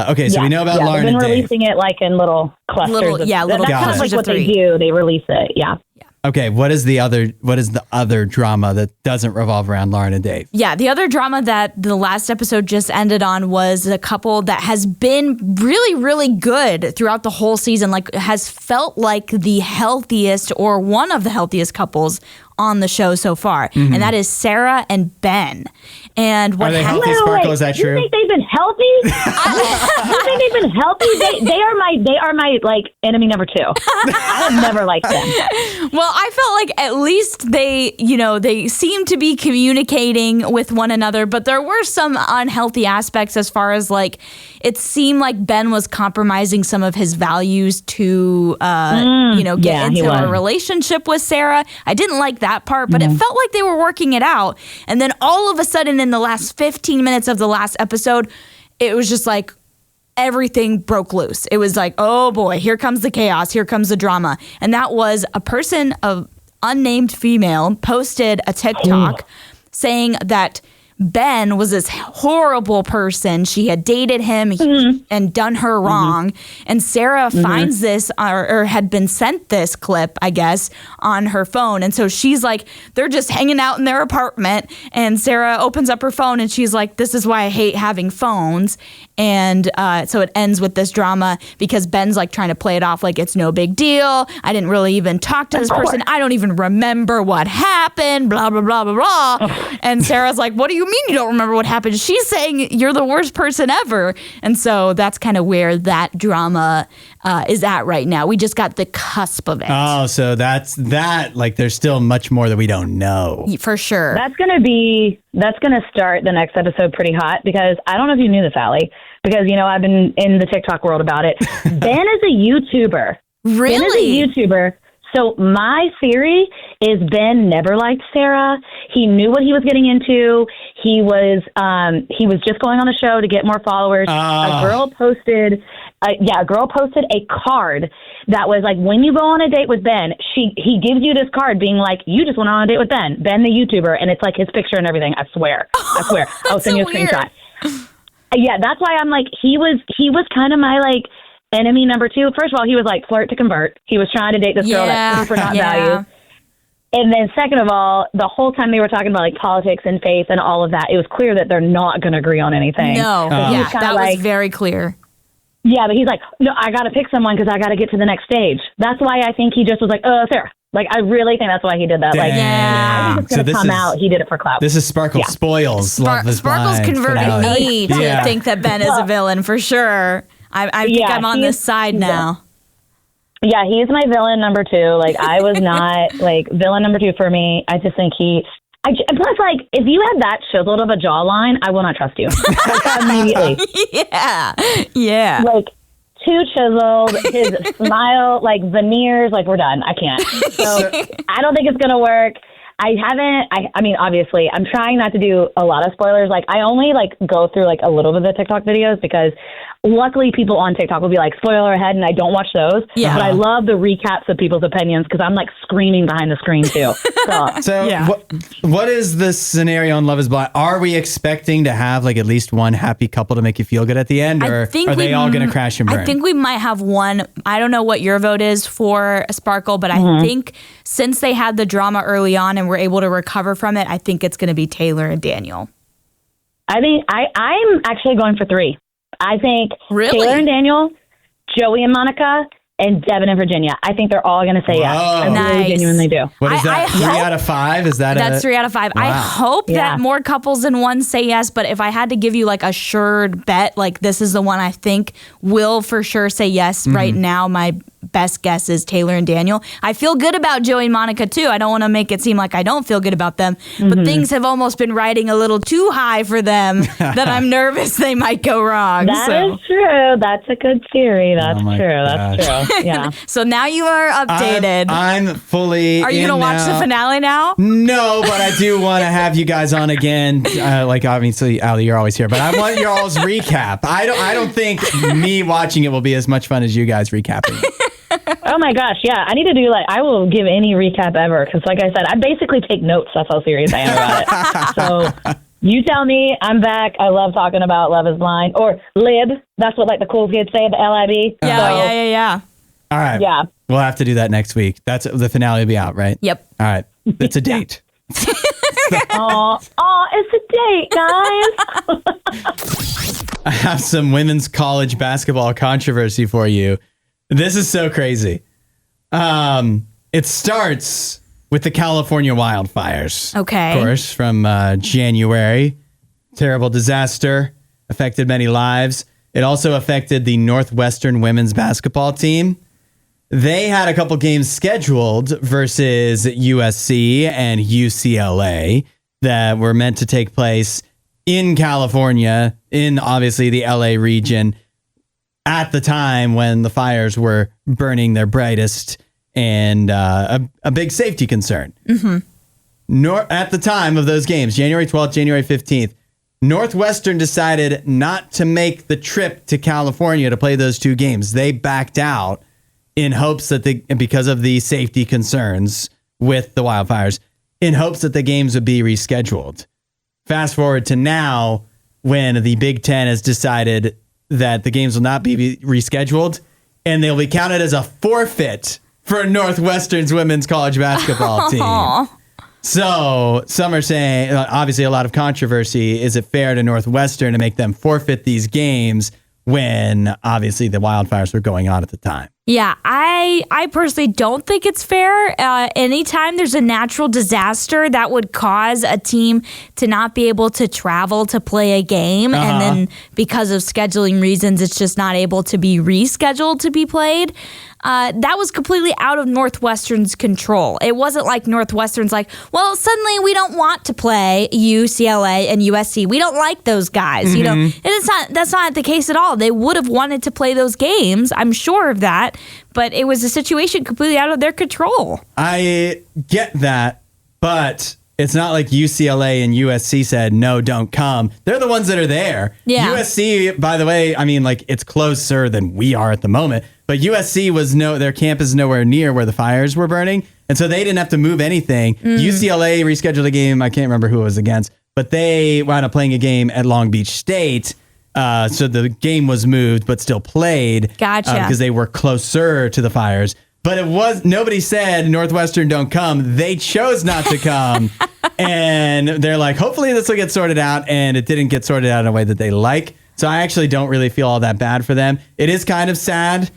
Okay, so we know about Lauren and Dave. They've been releasing it like in little clusters. Little that's kind of like what 3. they do. They release it, yeah. Okay, what is the other drama that doesn't revolve around Lauren and Dave? Yeah, the other drama that the last episode just ended on was a couple that has been really, really good throughout the whole season. Like, has felt like the healthiest or one of the healthiest couples on the show so far, and that is Sarah and Ben. And what are they healthy? Sparkle, is that true? You think they've been healthy? You think they've been healthy? They are my like enemy number 2. I have never liked them. Well, I felt like at least they seem to be communicating with one another, but there were some unhealthy aspects as far as like it seemed like Ben was compromising some of his values to get into a relationship with Sarah. I didn't like that part, but it felt like they were working it out. And then all of a sudden in the last 15 minutes of the last episode, it was just like everything broke loose. It was like, oh boy, here comes the chaos, here comes the drama. And that was a person of unnamed female posted a TikTok saying that Ben was this horrible person. She had dated him and done her wrong. And Sarah finds this or had been sent this clip, I guess, on her phone. And so she's like, they're just hanging out in their apartment. And Sarah opens up her phone and she's like, this is why I hate having phones. And so it ends with this drama because Ben's like trying to play it off like it's no big deal. I didn't really even talk to this person. I don't even remember what happened, blah, blah, blah, blah, blah. And Sarah's like, what do you mean you don't remember what happened? She's saying you're the worst person ever. And so that's kind of where that drama is at right now. We just got the cusp of it. Oh, so that's that. Like, there's still much more that we don't know. For sure. That's going to start the next episode pretty hot because I don't know if you knew this, Allie, because, you know, I've been in the TikTok world about it. Ben is a YouTuber. Really? Ben is a YouTuber. So my theory is Ben never liked Sarah. He knew what he was getting into. He was just going on the show to get more followers. A girl posted a card that was like, when you go on a date with Ben, he gives you this card being like, you just went on a date with Ben the YouTuber, and it's like his picture and everything. I swear. I'll send you a screenshot. Yeah, that's why I'm like, he was kind of my like enemy number two. First of all, he was like flirt to convert. He was trying to date this girl that's super not valued. And then second of all, the whole time they were talking about like politics and faith and all of that, it was clear that they're not going to agree on anything. No, that was very clear. Yeah, but he's like, no, I got to pick someone because I got to get to the next stage. That's why I think he just was like, Sarah. Like, I really think that's why he did that. Like, I think it's going to come out. He did it for clout. This is Sparkle Spoils. Sparkle's converting me to think that Ben is a villain for sure. I think I'm on this side now. Yeah, he's my villain number two. Like, I was not, like, villain number two for me. I just think plus, like, if you had that chiseled of a jawline, I will not trust you. Like, immediately. Yeah. Like, too chiseled, his smile, like, veneers, like, we're done. I can't. So, I don't think it's going to work. I mean, obviously, I'm trying not to do a lot of spoilers. Like, I only, like, go through, like, a little bit of the TikTok videos because luckily people on TikTok will be like, spoiler ahead, and I don't watch those. Yeah. But I love the recaps of people's opinions because I'm, like, screaming behind the screen, too. What is the scenario on Love is Blind? Are we expecting to have, like, at least one happy couple to make you feel good at the end? Or are they all going to crash and burn? I think we might have one. I don't know what your vote is for Sparkle, but I think since they had the drama early on and were able to recover from it, I think it's going to be Taylor and Daniel. I think I'm actually going for three. I think Taylor and Daniel, Joey and Monica, and Devin and Virginia. I think they're all going to say yes. I really genuinely do. What is that? 3 out of 5? Is that That's 3 out of 5. Wow. I hope that more couples than one say yes, but if I had to give you like a sure bet, like this is the one I think will for sure say yes right now, my best guess is Taylor and Daniel. I feel good about Joey and Monica too. I don't want to make it seem like I don't feel good about them, but things have almost been riding a little too high for them that I'm nervous they might go wrong. That is true. That's a good theory. That's true. That's true. Yeah. So now you are updated. I'm fully. Are you going to watch the finale now? No, but I do want to have you guys on again. Like obviously, Allie, you're always here, but I want your all's recap. I don't think me watching it will be as much fun as you guys recapping. Oh my gosh, yeah. I need to do I will give any recap ever because like I said, I basically take notes. That's how serious I am about it. So you tell me, I'm back. I love talking about Love is Blind or Lib. That's what like the cool kids say, the LIB. Yeah. All right. Yeah. We'll have to do that next week. That's the finale will be out, right? Yep. All right. It's a date. It's a date, guys. I have some women's college basketball controversy for you. This is so crazy. It starts with the California wildfires. Okay. Of course, from January. Terrible disaster. Affected many lives. It also affected the Northwestern women's basketball team. They had a couple games scheduled versus USC and UCLA that were meant to take place in California, in obviously the LA region, at the time when the fires were burning their brightest and a big safety concern. At the time of those games, January 12th, January 15th, Northwestern decided not to make the trip to California to play those two games. They backed out in hopes that because of the safety concerns with the Wildfires in hopes that the games would be rescheduled. Fast forward to now when the Big Ten has decided that the games will not be rescheduled and they'll be counted as a forfeit for Northwestern's women's college basketball team. So some are saying, obviously a lot of controversy, is it fair to Northwestern to make them forfeit these games when obviously the Wildfires were going on at the time? Yeah, I personally don't think it's fair. Anytime there's a natural disaster that would cause a team to not be able to travel to play a game, and then because of scheduling reasons, it's just not able to be rescheduled to be played. That was completely out of Northwestern's control. It wasn't like Northwestern's like, well, suddenly we don't want to play UCLA and USC. We don't like those guys, you know. And that's not the case at all. They would have wanted to play those games. I'm sure of that. But it was a situation completely out of their control. I get that, but it's not like UCLA and USC said, no, don't come. They're the ones that are there. Yeah. USC, by the way, I mean, like, it's closer than we are at the moment. But USC their campus is nowhere near where the fires were burning. And so they didn't have to move anything. UCLA rescheduled a game. I can't remember who it was against, but they wound up playing a game at Long Beach State. So the game was moved, but still played. Gotcha. Because they were closer to the fires. But nobody said Northwestern don't come. They chose not to come. And they're like, hopefully this will get sorted out. And it didn't get sorted out in a way that they like. So I actually don't really feel all that bad for them. It is kind of sad.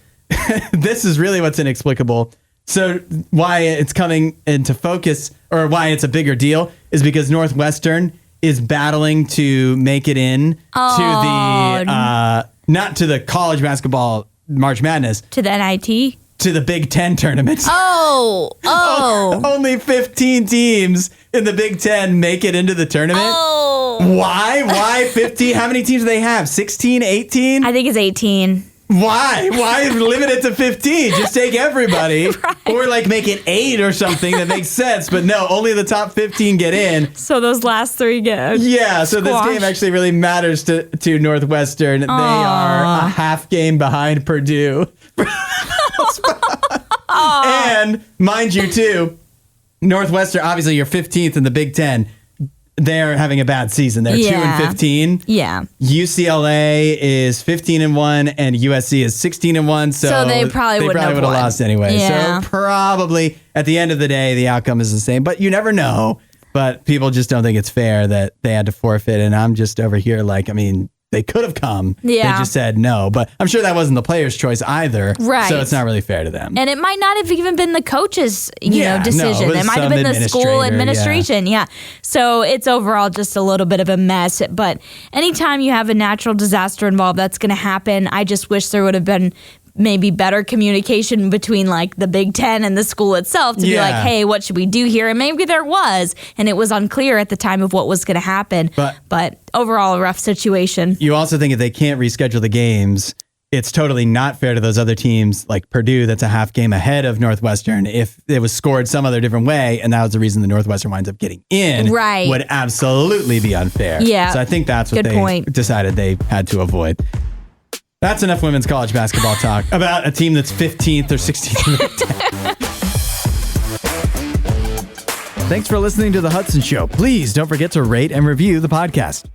This is really what's inexplicable. So why it's coming into focus, or why it's a bigger deal, is because Northwestern is battling to make it in to the not to the college basketball March Madness, to the NIT, to the Big Ten tournament. Only 15 teams in the Big Ten make it into the tournament. Why 15? How many teams do they have? 16, 18? I think it's 18. Why limit it to 15? Just take everybody. Right. Or like make it 8 or something that makes sense. But no, only the top 15 get in. So those last 3 get so this game actually really matters to Northwestern. They are a half game behind Purdue. And mind you too, Northwestern, obviously you're 15th in the Big Ten. They're having a bad season. They're 2-15. Yeah. UCLA is 15-1 and USC is 16-1. So they probably would have lost anyway. Yeah. So probably at the end of the day, the outcome is the same. But you never know. But people just don't think it's fair that they had to forfeit. And I'm just over here like, I mean, they could have come. Yeah. They just said no. But I'm sure that wasn't the player's choice either. Right. So it's not really fair to them. And it might not have even been the coach's decision. No, it might have been the school administration. Yeah. So it's overall just a little bit of a mess. But anytime you have a natural disaster involved, that's going to happen. I just wish there would have been maybe better communication between like the Big Ten and the school itself to be like, hey, what should we do here? And maybe there was, and it was unclear at the time of what was going to happen. But overall, a rough situation. You also think if they can't reschedule the games, it's totally not fair to those other teams like Purdue that's a half game ahead of Northwestern. If it was scored some other different way, and that was the reason the Northwestern winds up getting in, would absolutely be unfair. Yeah. So I think that's what they decided they had to avoid. That's enough women's college basketball talk about a team that's 15th or 16th in the Big Ten. Thanks for listening to The Hudson Show. Please don't forget to rate and review the podcast.